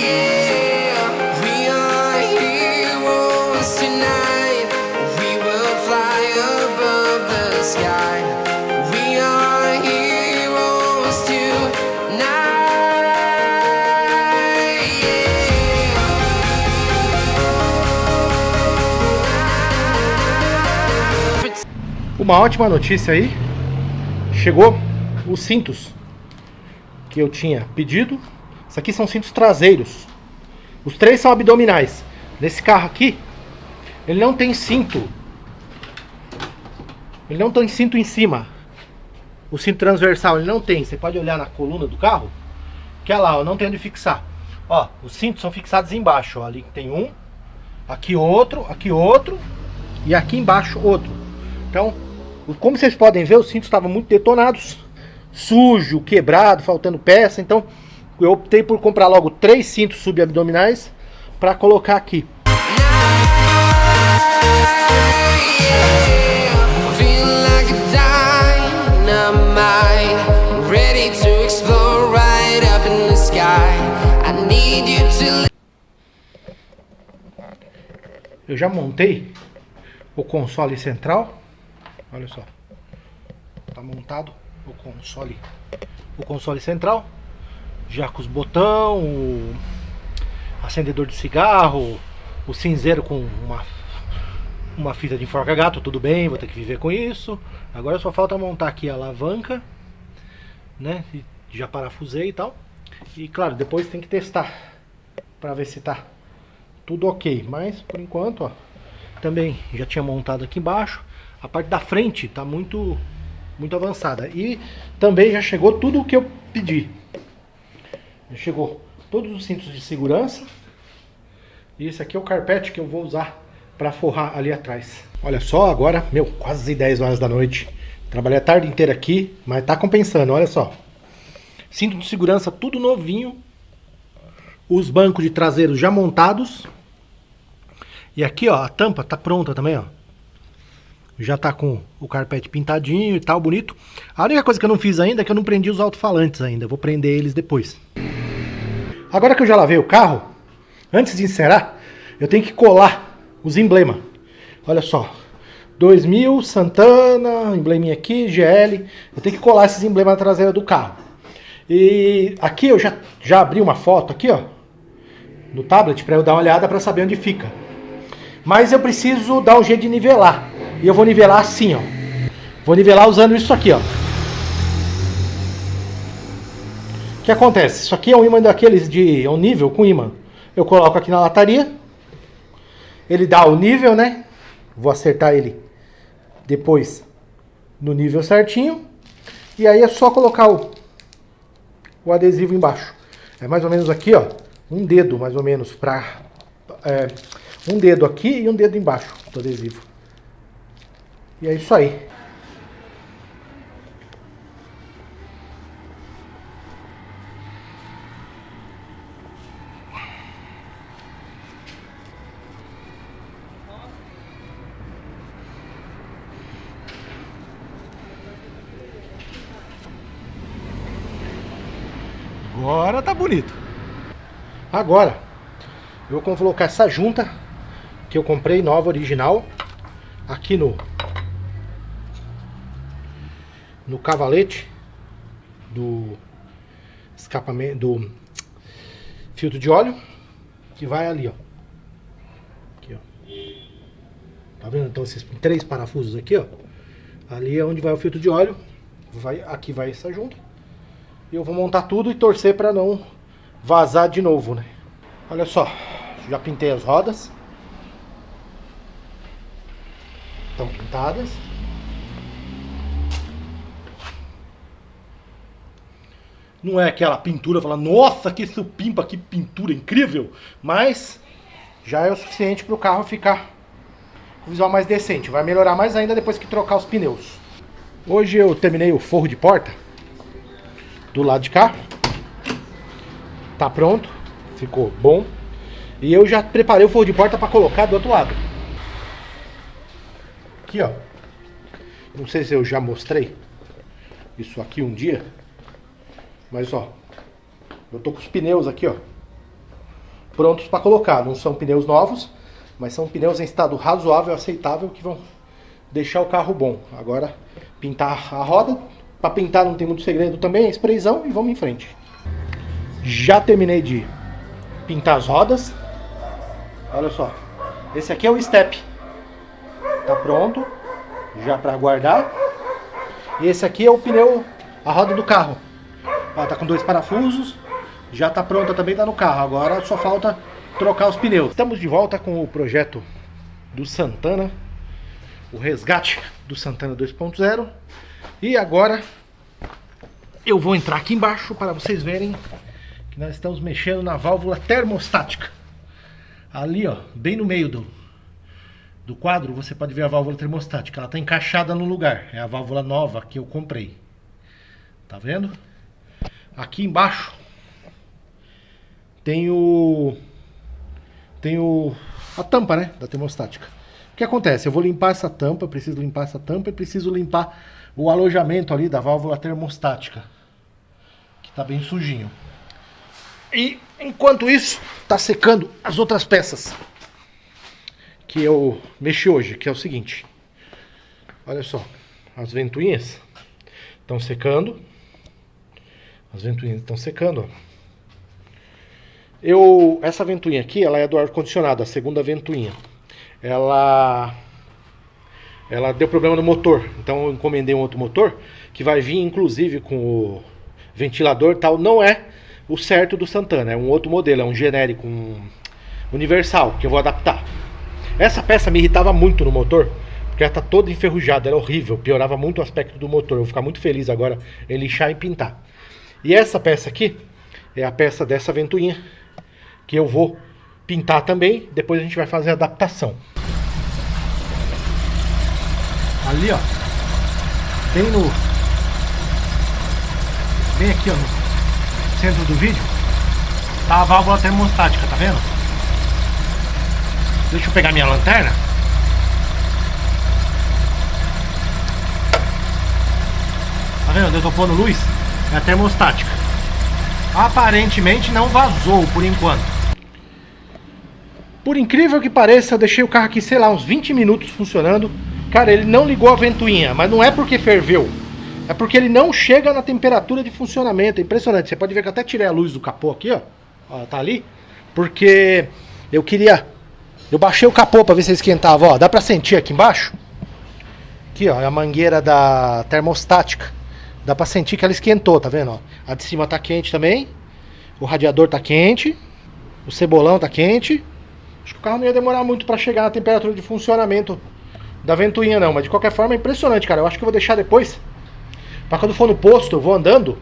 yeah. We are heroes tonight, we will fly above the sky. We are heroes tonight, yeah. Uma ótima notícia aí. Chegou os cintos que eu tinha pedido. Isso aqui são cintos traseiros. Os 3 são abdominais. Nesse carro aqui, ele não tem cinto. Ele não tem cinto em cima. O cinto transversal ele não tem. Você pode olhar na coluna do carro, que é lá, ó, não tem onde fixar. Ó, os cintos são fixados embaixo, ó. Ali tem um, aqui outro e aqui embaixo outro. Então, como vocês podem ver, os cintos estavam muito detonados, sujo, quebrado, faltando peça. Então eu optei por comprar logo 3 cintos subabdominais para colocar aqui. Eu já montei o console central. Olha só. Tá montado o console central. Já com os botão, o acendedor de cigarro, o cinzeiro com uma fita de enforca-gato, tudo bem, vou ter que viver com isso. Agora só falta montar aqui a alavanca, né? E já parafusei e tal. E claro, depois tem que testar para ver se tá tudo ok. Mas por enquanto, ó, também já tinha montado aqui embaixo. A parte da frente tá muito avançada. E também já chegou tudo o que eu pedi. Já chegou todos os cintos de segurança. E esse aqui é o carpete que eu vou usar para forrar ali atrás. Olha só, agora, meu, quase 10 horas da noite. Trabalhei a tarde inteira aqui, mas tá compensando, olha só. Cinto de segurança tudo novinho. Os bancos de traseiro já montados. E aqui, ó, a tampa tá pronta também, ó. Já tá com o carpete pintadinho e tal, bonito. A única coisa que eu não fiz ainda é que eu não prendi os alto-falantes ainda. Eu vou prender eles depois. Agora que eu já lavei o carro, antes de encerar, eu tenho que colar os emblemas. Olha só. 2000, Santana, embleminha aqui, GL. Eu tenho que colar esses emblemas na traseira do carro. E aqui eu já abri uma foto aqui, ó, no tablet para eu dar uma olhada para saber onde fica. Mas eu preciso dar um jeito de nivelar. E eu vou nivelar assim, ó. Vou nivelar usando isso aqui, ó. O que acontece? Isso aqui é um ímã daqueles de um nível com ímã. Eu coloco aqui na lataria. Ele dá o nível, né? Vou acertar ele depois no nível certinho. E aí é só colocar o adesivo embaixo. É mais ou menos aqui, ó. Um dedo mais ou menos pra... um dedo aqui e um dedo embaixo do adesivo. E é isso aí. Agora tá bonito. Agora eu vou colocar essa junta que eu comprei nova, original, aqui no cavalete do escapamento, do filtro de óleo, que vai ali, ó. Aqui, ó. Tá vendo? Então esses 3 parafusos aqui, ó. Ali é onde vai o filtro de óleo. Aqui vai essa junta. E eu vou montar tudo e torcer para não vazar de novo, né? Olha só, já pintei as rodas. Estão pintadas. Não é aquela pintura, fala, nossa, que supimpa, que pintura incrível. Mas já é o suficiente para o carro ficar com visual mais decente. Vai melhorar mais ainda depois que trocar os pneus. Hoje eu terminei o forro de porta do lado de cá. Tá pronto, ficou bom. E eu já preparei o forro de porta para colocar do outro lado. Aqui, ó. Não sei se eu já mostrei isso aqui um dia. Mas, ó, eu tô com os pneus aqui, ó, prontos para colocar. Não são pneus novos, mas são pneus em estado razoável, aceitável, que vão deixar o carro bom. Agora, pintar a roda. Para pintar não tem muito segredo também, é sprayzão e vamos em frente. Já terminei de pintar as rodas. Olha só, esse aqui é o step. Tá pronto, já para guardar. E esse aqui é o pneu, a roda do carro. Ó, tá com 2 parafusos, já tá pronta também, tá no carro. Agora só falta trocar os pneus. Estamos de volta com o projeto do Santana, o resgate do Santana 2.0. E agora eu vou entrar aqui embaixo para vocês verem que nós estamos mexendo na válvula termostática. Ali, ó, bem no meio do quadro, você pode ver a válvula termostática. Ela está encaixada no lugar. É a válvula nova que eu comprei. Tá vendo? Aqui embaixo tem a tampa, né, da termostática. O que acontece? Eu vou limpar essa tampa, preciso limpar essa tampa e preciso limpar o alojamento ali da válvula termostática, que tá bem sujinho. E enquanto isso, tá secando as outras peças que eu mexi hoje, que é o seguinte. Olha só, as ventoinhas estão secando. As ventoinhas estão secando, ó. Essa ventoinha aqui, ela é do ar-condicionado, a segunda ventoinha. Ela deu problema no motor, então eu encomendei um outro motor, que vai vir inclusive com o ventilador e tal. Não é o certo do Santana, é um outro modelo, é um genérico, um universal, que eu vou adaptar. Essa peça me irritava muito no motor, porque ela tá toda enferrujada, era horrível, piorava muito o aspecto do motor. Eu vou ficar muito feliz agora em lixar e pintar. E essa peça aqui é a peça dessa ventoinha, que eu vou pintar também. Depois a gente vai fazer a adaptação. Ali, ó, bem aqui, ó, no centro do vídeo, tá a válvula termostática, tá vendo? Deixa eu pegar minha lanterna. Tá vendo? Eu tô pondo luz. É a termostática. Aparentemente não vazou por enquanto. Por incrível que pareça, eu deixei o carro aqui, sei lá, uns 20 minutos funcionando. Cara, ele não ligou a ventoinha, mas não é porque ferveu. É porque ele não chega na temperatura de funcionamento. É impressionante. Você pode ver que eu até tirei a luz do capô aqui, ó. Ó, tá ali. Porque eu baixei o capô pra ver se ele esquentava, ó. Dá pra sentir aqui embaixo? Aqui, ó, é a mangueira da termostática. Dá pra sentir que ela esquentou, tá vendo? Ó, a de cima tá quente também. O radiador tá quente. O cebolão tá quente. Acho que o carro não ia demorar muito pra chegar na temperatura de funcionamento da ventoinha não. Mas de qualquer forma é impressionante, cara. Eu acho que eu vou deixar depois, pra quando for no posto, eu vou andando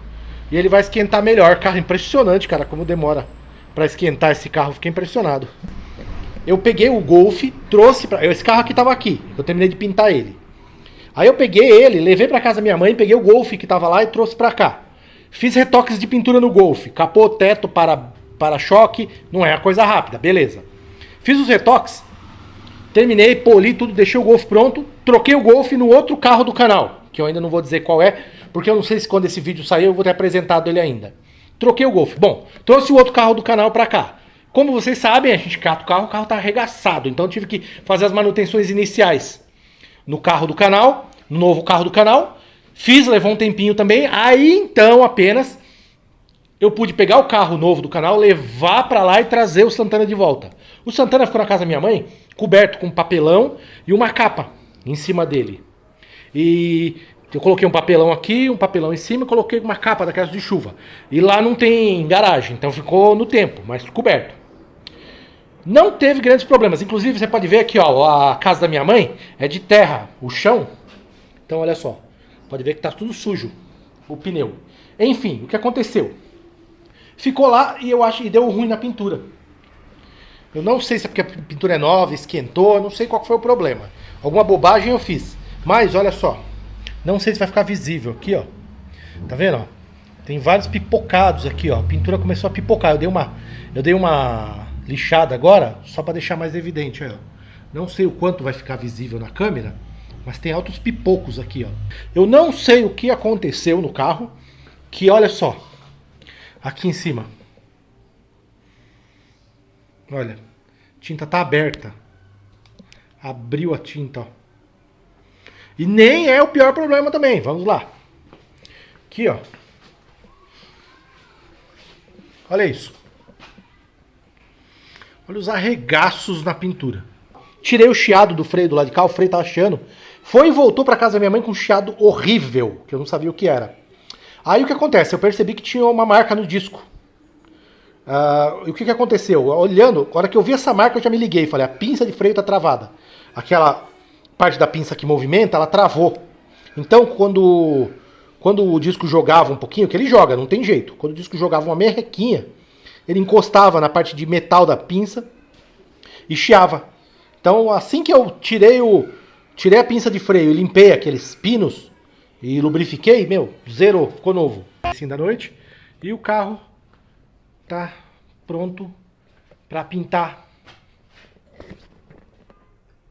e ele vai esquentar melhor. Cara, impressionante, cara, como demora pra esquentar esse carro. Fiquei impressionado. Eu peguei o Golf, trouxe pra... Esse carro aqui tava aqui. Eu terminei de pintar ele. Aí eu peguei ele, levei pra casa da minha mãe, peguei o Golf que tava lá e trouxe pra cá. Fiz retoques de pintura no Golf, capô, teto, para-choque, não é a coisa rápida, beleza. Fiz os retoques, terminei, poli tudo, deixei o Golf pronto, troquei o Golf no outro carro do canal, que eu ainda não vou dizer qual é, porque eu não sei se quando esse vídeo sair eu vou ter apresentado ele ainda. Troquei o Golf. Bom, trouxe o outro carro do canal pra cá. Como vocês sabem, a gente cata o carro tá arregaçado, então eu tive que fazer as manutenções iniciais no carro do canal, no novo carro do canal. Fiz, levou um tempinho também. Aí então apenas eu pude pegar o carro novo do canal, levar pra lá e trazer o Santana de volta. O Santana ficou na casa da minha mãe, coberto com papelão e uma capa em cima dele. E eu coloquei um papelão aqui, um papelão em cima, e coloquei uma capa daquelas de chuva. E lá não tem garagem, então ficou no tempo, mas coberto. Não teve grandes problemas. Inclusive você pode ver aqui, ó, a casa da minha mãe é de terra, o chão. Então olha só, pode ver que tá tudo sujo, o pneu. Enfim, o que aconteceu? Ficou lá e eu acho que deu ruim na pintura. Eu não sei se é porque a pintura é nova, esquentou, não sei qual foi o problema. Alguma bobagem eu fiz. Mas olha só, não sei se vai ficar visível aqui, ó. Tá vendo, ó? Tem vários pipocados aqui, ó. A pintura começou a pipocar. Eu dei uma lixada agora, só para deixar mais evidente, ó. Não sei o quanto vai ficar visível na câmera, mas tem altos pipocos aqui, ó. Eu não sei o que aconteceu no carro, que olha só, aqui em cima. Olha, a tinta tá aberta. Abriu a tinta, ó. E nem é o pior problema também, vamos lá. Aqui, ó. Olha isso. Olha os arregaços na pintura. Tirei o chiado do freio do lado de cá, o freio tá achando. Foi e voltou pra casa da minha mãe com um chiado horrível, que eu não sabia o que era. Aí o que acontece? Eu percebi que tinha uma marca no disco. E o que aconteceu? Olhando, na hora que eu vi essa marca eu já me liguei. Falei, a pinça de freio tá travada. Aquela parte da pinça que movimenta, ela travou. Então quando o disco jogava um pouquinho, que ele joga, não tem jeito. Quando o disco jogava uma merrequinha, ele encostava na parte de metal da pinça e chiava. Então assim que eu tirei a pinça de freio e limpei aqueles pinos e lubrifiquei, zerou, ficou novo. Assim da noite, e o carro tá pronto para pintar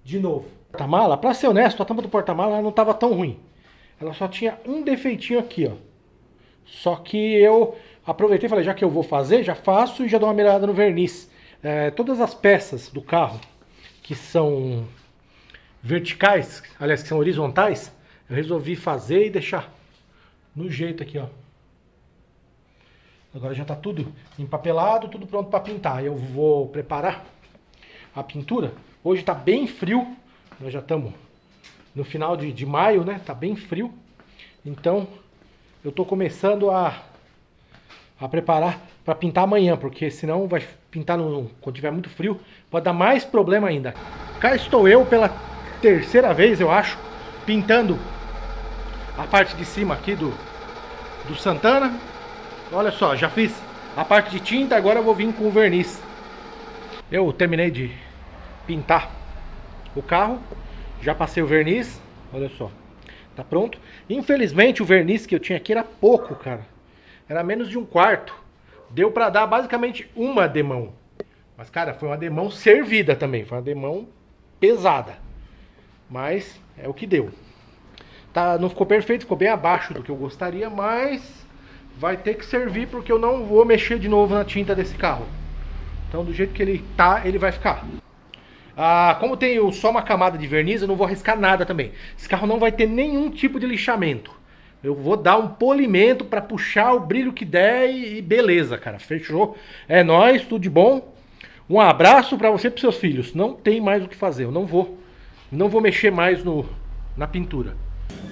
de novo. Porta-mala, para ser honesto, a tampa do porta-mala não tava tão ruim. Ela só tinha um defeitinho aqui, ó. Só que eu aproveitei e falei, já que eu vou fazer, já faço e já dou uma melhorada no verniz. Todas as peças do carro que são verticais, aliás, que são horizontais, eu resolvi fazer e deixar no jeito aqui, ó. Agora já tá tudo empapelado, tudo pronto para pintar. Eu vou preparar a pintura. Hoje tá bem frio, nós já estamos no final de maio, né? Tá bem frio. Então, eu tô começando a preparar para pintar amanhã, porque senão vai pintar quando tiver muito frio, pode dar mais problema ainda. Cá estou eu pela terceira vez, eu acho, pintando a parte de cima aqui do Santana. Olha só, já fiz a parte de tinta, agora eu vou vir com o verniz. Eu terminei de pintar o carro, já passei o verniz, olha só, tá pronto. Infelizmente o verniz que eu tinha aqui era pouco, cara, era menos de um quarto. Deu pra dar basicamente uma demão. Mas, cara, foi uma demão servida também, foi uma demão pesada. Mas é o que deu. Tá, não ficou perfeito, ficou bem abaixo do que eu gostaria, mas vai ter que servir porque eu não vou mexer de novo na tinta desse carro. Então do jeito que ele tá, ele vai ficar. Como tem só uma camada de verniz, eu não vou arriscar nada também. Esse carro não vai ter nenhum tipo de lixamento. Eu vou dar um polimento para puxar o brilho que der e beleza, cara. Fechou? É nóis, tudo de bom. Um abraço para você e pros seus filhos. Não tem mais o que fazer, eu não vou mexer mais na pintura.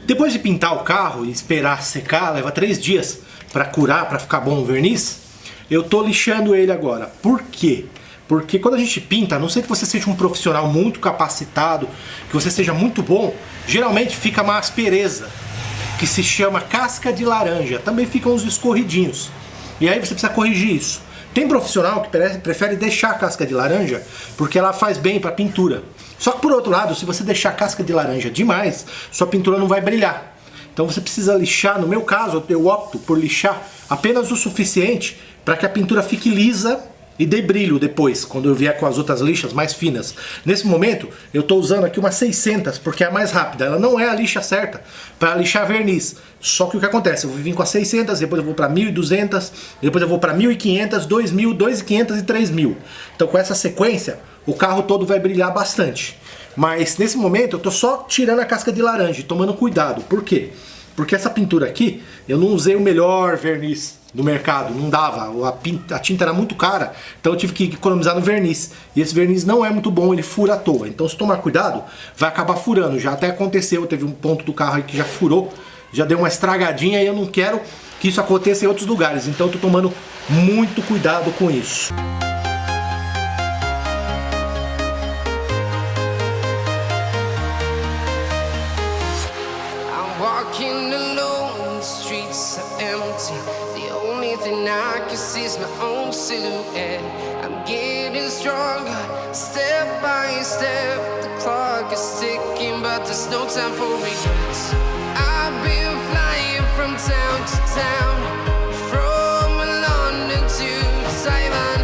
Depois de pintar o carro e esperar secar, leva 3 dias para curar, para ficar bom o verniz, eu tô lixando ele agora. Por quê? Porque quando a gente pinta, a não ser que você seja um profissional muito capacitado, que você seja muito bom, geralmente fica uma aspereza, que se chama casca de laranja. Também ficam uns escorridinhos. E aí você precisa corrigir isso. Tem profissional que prefere deixar a casca de laranja porque ela faz bem para pintura. Só que por outro lado, se você deixar a casca de laranja demais, sua pintura não vai brilhar. Então você precisa lixar, no meu caso, eu opto por lixar apenas o suficiente para que a pintura fique lisa e dê brilho depois, quando eu vier com as outras lixas mais finas. Nesse momento, eu estou usando aqui uma 600, porque é a mais rápida. Ela não é a lixa certa para lixar verniz. Só que o que acontece? Eu vou vir com a 600, depois eu vou para 1.200, depois eu vou para 1.500, 2.000, 2.500 e 3.000. Então com essa sequência, o carro todo vai brilhar bastante. Mas nesse momento eu estou só tirando a casca de laranja e tomando cuidado. Por quê? Porque essa pintura aqui, eu não usei o melhor verniz do mercado, não dava, a tinta era muito cara, então eu tive que economizar no verniz. E esse verniz não é muito bom, ele fura à toa. Então se tomar cuidado, vai acabar furando. Já até aconteceu, teve um ponto do carro aí que já furou, já deu uma estragadinha e eu não quero que isso aconteça em outros lugares. Então eu tô tomando muito cuidado com isso. Walking alone, the streets are empty. The only thing I can see is my own silhouette. I'm getting stronger, step by step. The clock is ticking, but there's no time for regrets. I've been flying from town to town, from London to Taiwan.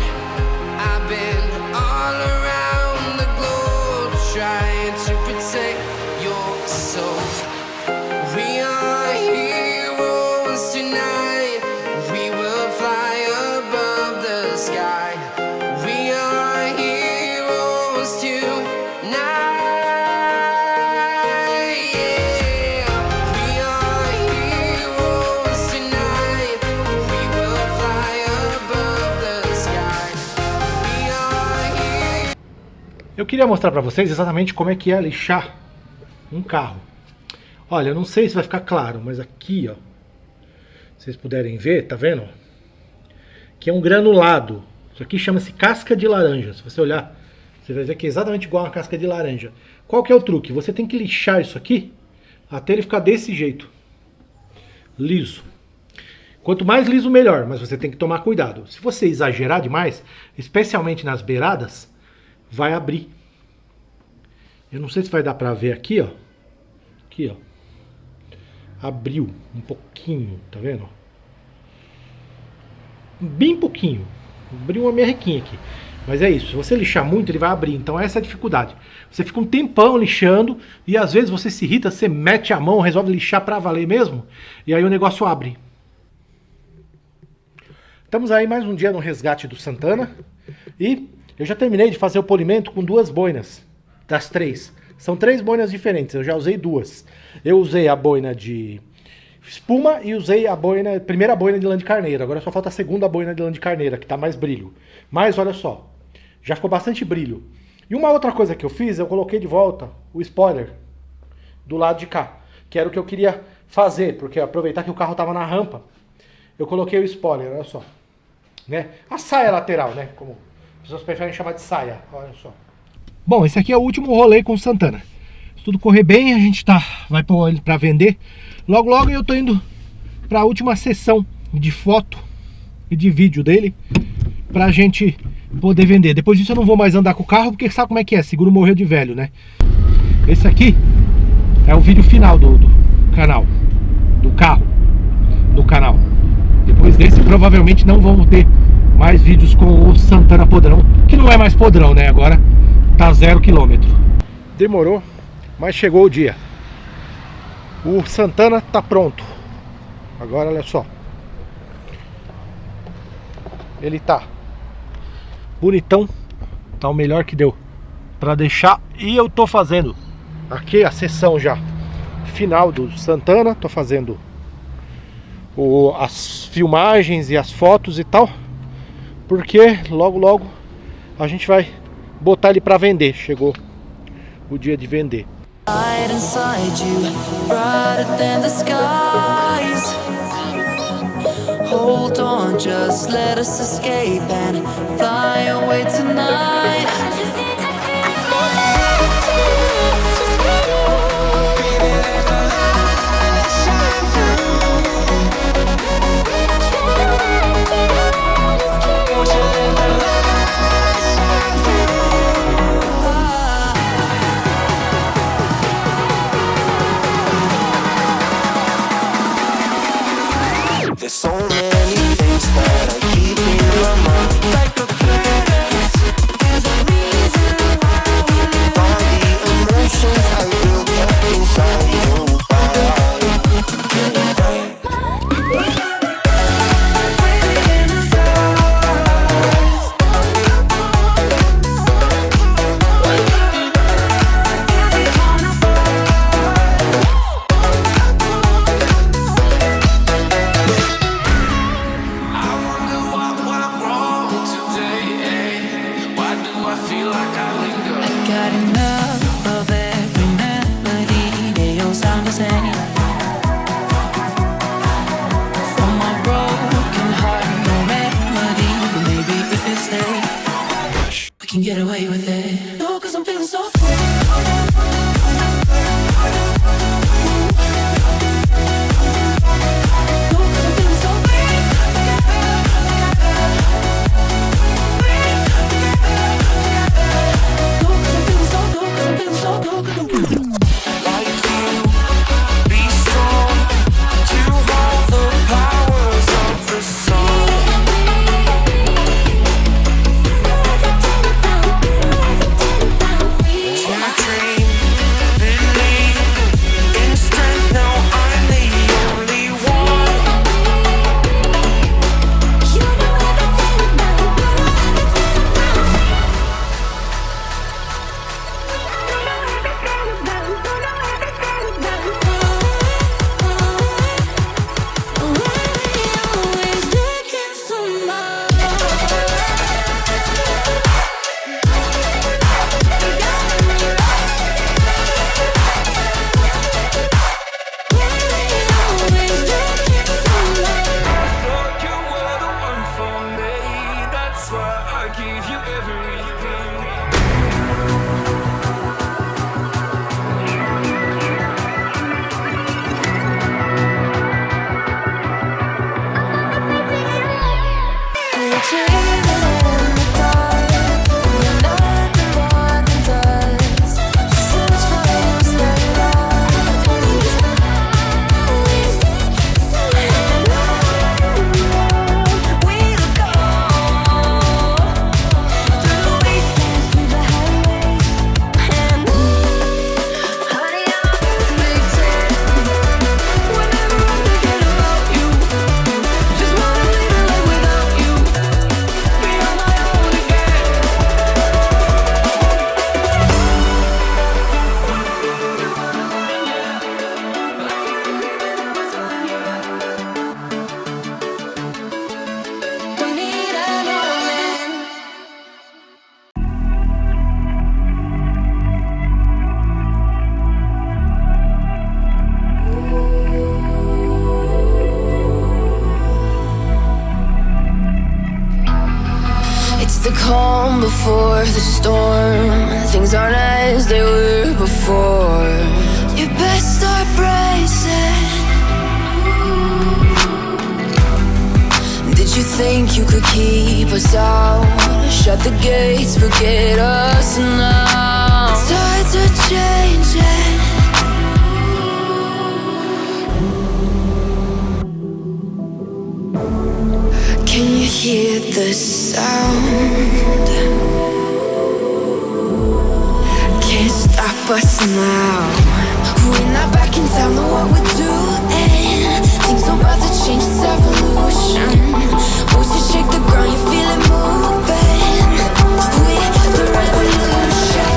I've been all around the globe trying to protect your soul. We are heroes tonight. We will fly above the sky. We are heroes tonight. Yeah. We are heroes tonight. We will fly above the sky. We are heroes. Eu queria mostrar para vocês exatamente como é que é lixar um carro. Olha, eu não sei se vai ficar claro, mas aqui, ó, se vocês puderem ver, tá vendo? Que é um granulado. Isso aqui chama-se casca de laranja. Se você olhar, você vai ver que é exatamente igual a uma casca de laranja. Qual que é o truque? Você tem que lixar isso aqui até ele ficar desse jeito. Liso. Quanto mais liso, melhor, mas você tem que tomar cuidado. Se você exagerar demais, especialmente nas beiradas, vai abrir. Eu não sei se vai dar pra ver aqui, ó. Aqui, ó. Abriu um pouquinho, tá vendo? Bem pouquinho. Abriu uma merrequinha aqui. Mas é isso, se você lixar muito, ele vai abrir. Então essa é a dificuldade. Você fica um tempão lixando e às vezes você se irrita, você mete a mão, resolve lixar pra valer mesmo, e aí o negócio abre. Estamos aí mais um dia no resgate do Santana. E eu já terminei de fazer o polimento com 2 boinas. das 3. São 3 boinas diferentes, eu já usei 2. Eu usei a boina de espuma e usei a primeira boina de lã de carneiro. Agora só falta a segunda boina de lã de carneira, que tá mais brilho. Mas olha só, já ficou bastante brilho. E uma outra coisa que eu fiz, eu coloquei de volta o spoiler do lado de cá, que era o que eu queria fazer, porque aproveitar que o carro tava na rampa, eu coloquei o spoiler, olha só. Né? A saia lateral, né? Como as pessoas preferem chamar de saia, olha só. Bom, esse aqui é o último rolê com o Santana. Se tudo correr bem, a gente vai pôr ele pra vender. Logo, logo eu tô indo pra última sessão de foto e de vídeo dele, pra gente poder vender. Depois disso eu não vou mais andar com o carro, porque sabe como é que é? Seguro morreu de velho, né? Esse aqui é o vídeo final do canal, do carro, do canal. Depois desse provavelmente não vamos ter mais vídeos com o Santana podrão, que não é mais podrão, né? Agora tá 0 km. Demorou, mas chegou o dia. O Santana tá pronto. Agora olha só, ele tá bonitão, tá o melhor que deu pra deixar. E eu tô fazendo aqui a sessão já final do Santana, tô fazendo as filmagens e as fotos e tal, porque logo logo a gente vai botar ele pra vender. Chegou o dia de vender. Light inside you, brighter than the skies. Hold on, just let us escape and fly away tonight. There's so many things that I keep in my mind. Like the parents, there's a reason why we live. All the emotions I built up inside you. Got enough of every melody, they all sound the same. From my broken heart, no remedy, but maybe if it stays, we can get away with it. No, 'cause I'm feeling so free. Turn think you could keep us out? Shut the gates, forget us now. The tides are changing. Can you hear the sound? Can't stop us now. We're not back in town, know what we're doing. Things are about to change, it's evolution. Voices shake the ground, you feel it moving. We're the revolution.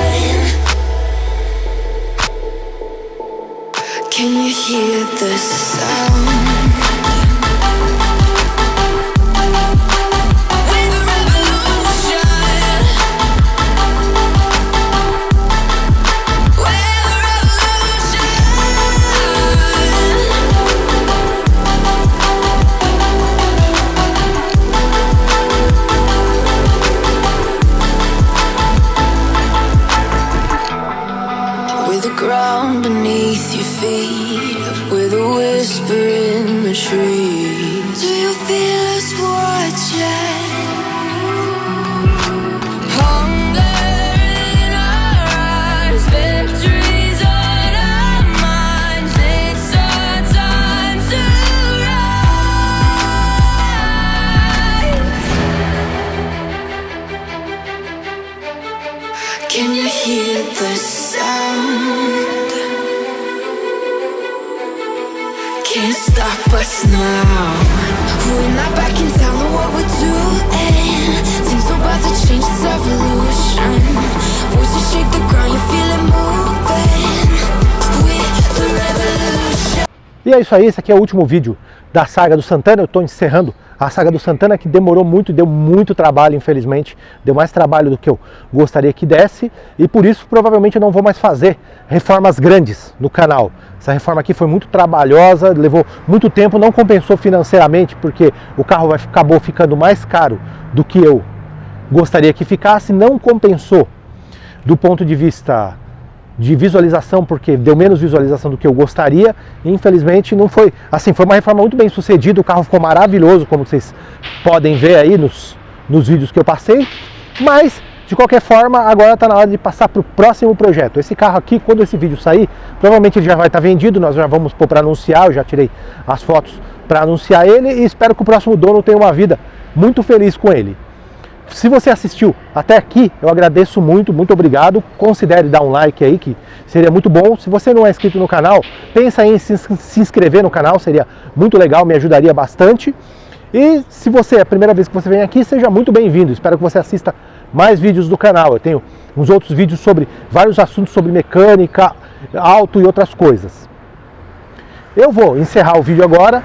Can you hear the sound? Ground beneath your feet, with a whisper in the trees. Do you feel us watching? Hunger in our eyes, victories on our minds. It's our time to rise. Can you hear the sound? Can't stop us now. We're not back in town, know what we're doing. Things are about to change, it's evolution. Voices shake the ground, you feel it moving. We're the revolution. E é isso aí, esse aqui é o último vídeo da saga do Santana. Eu estou encerrando a saga do Santana, que demorou muito, deu muito trabalho, infelizmente. Deu mais trabalho do que eu gostaria que desse. E por isso, provavelmente, eu não vou mais fazer reformas grandes no canal. Essa reforma aqui foi muito trabalhosa, levou muito tempo, não compensou financeiramente, porque o carro acabou ficando mais caro do que eu gostaria que ficasse. Não compensou do ponto de vista de visualização, porque deu menos visualização do que eu gostaria. E, infelizmente, não foi assim. Foi uma reforma muito bem sucedida, o carro ficou maravilhoso, como vocês podem ver aí nos vídeos que eu passei. Mas, de qualquer forma, agora está na hora de passar para o próximo projeto. Esse carro aqui, quando esse vídeo sair, provavelmente ele já vai estar vendido. Nós já vamos pôr para anunciar. Eu já tirei as fotos para anunciar ele e espero que o próximo dono tenha uma vida muito feliz com ele. Se você assistiu até aqui, eu agradeço muito, muito obrigado. Considere dar um like aí, que seria muito bom. Se você não é inscrito no canal, pensa em se inscrever no canal, seria muito legal, me ajudaria bastante. E se você é a primeira vez que você vem aqui, seja muito bem-vindo. Espero que você assista mais vídeos do canal. Eu tenho uns outros vídeos sobre vários assuntos sobre mecânica, auto e outras coisas. Eu vou encerrar o vídeo agora.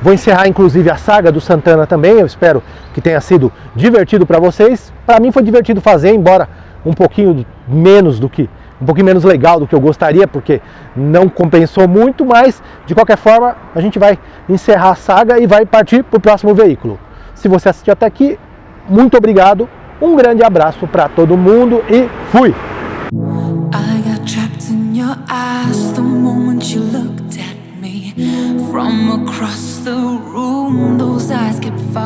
Vou encerrar inclusive a saga do Santana também. Eu espero que tenha sido divertido para vocês. Para mim foi divertido fazer, embora um pouquinho menos legal do que eu gostaria, porque não compensou muito, mas de qualquer forma a gente vai encerrar a saga e vai partir para o próximo veículo. Se você assistiu até aqui, muito obrigado, um grande abraço para todo mundo e fui! I got trapped in your eyes the moment you looked at me. From across the room, those eyes kept following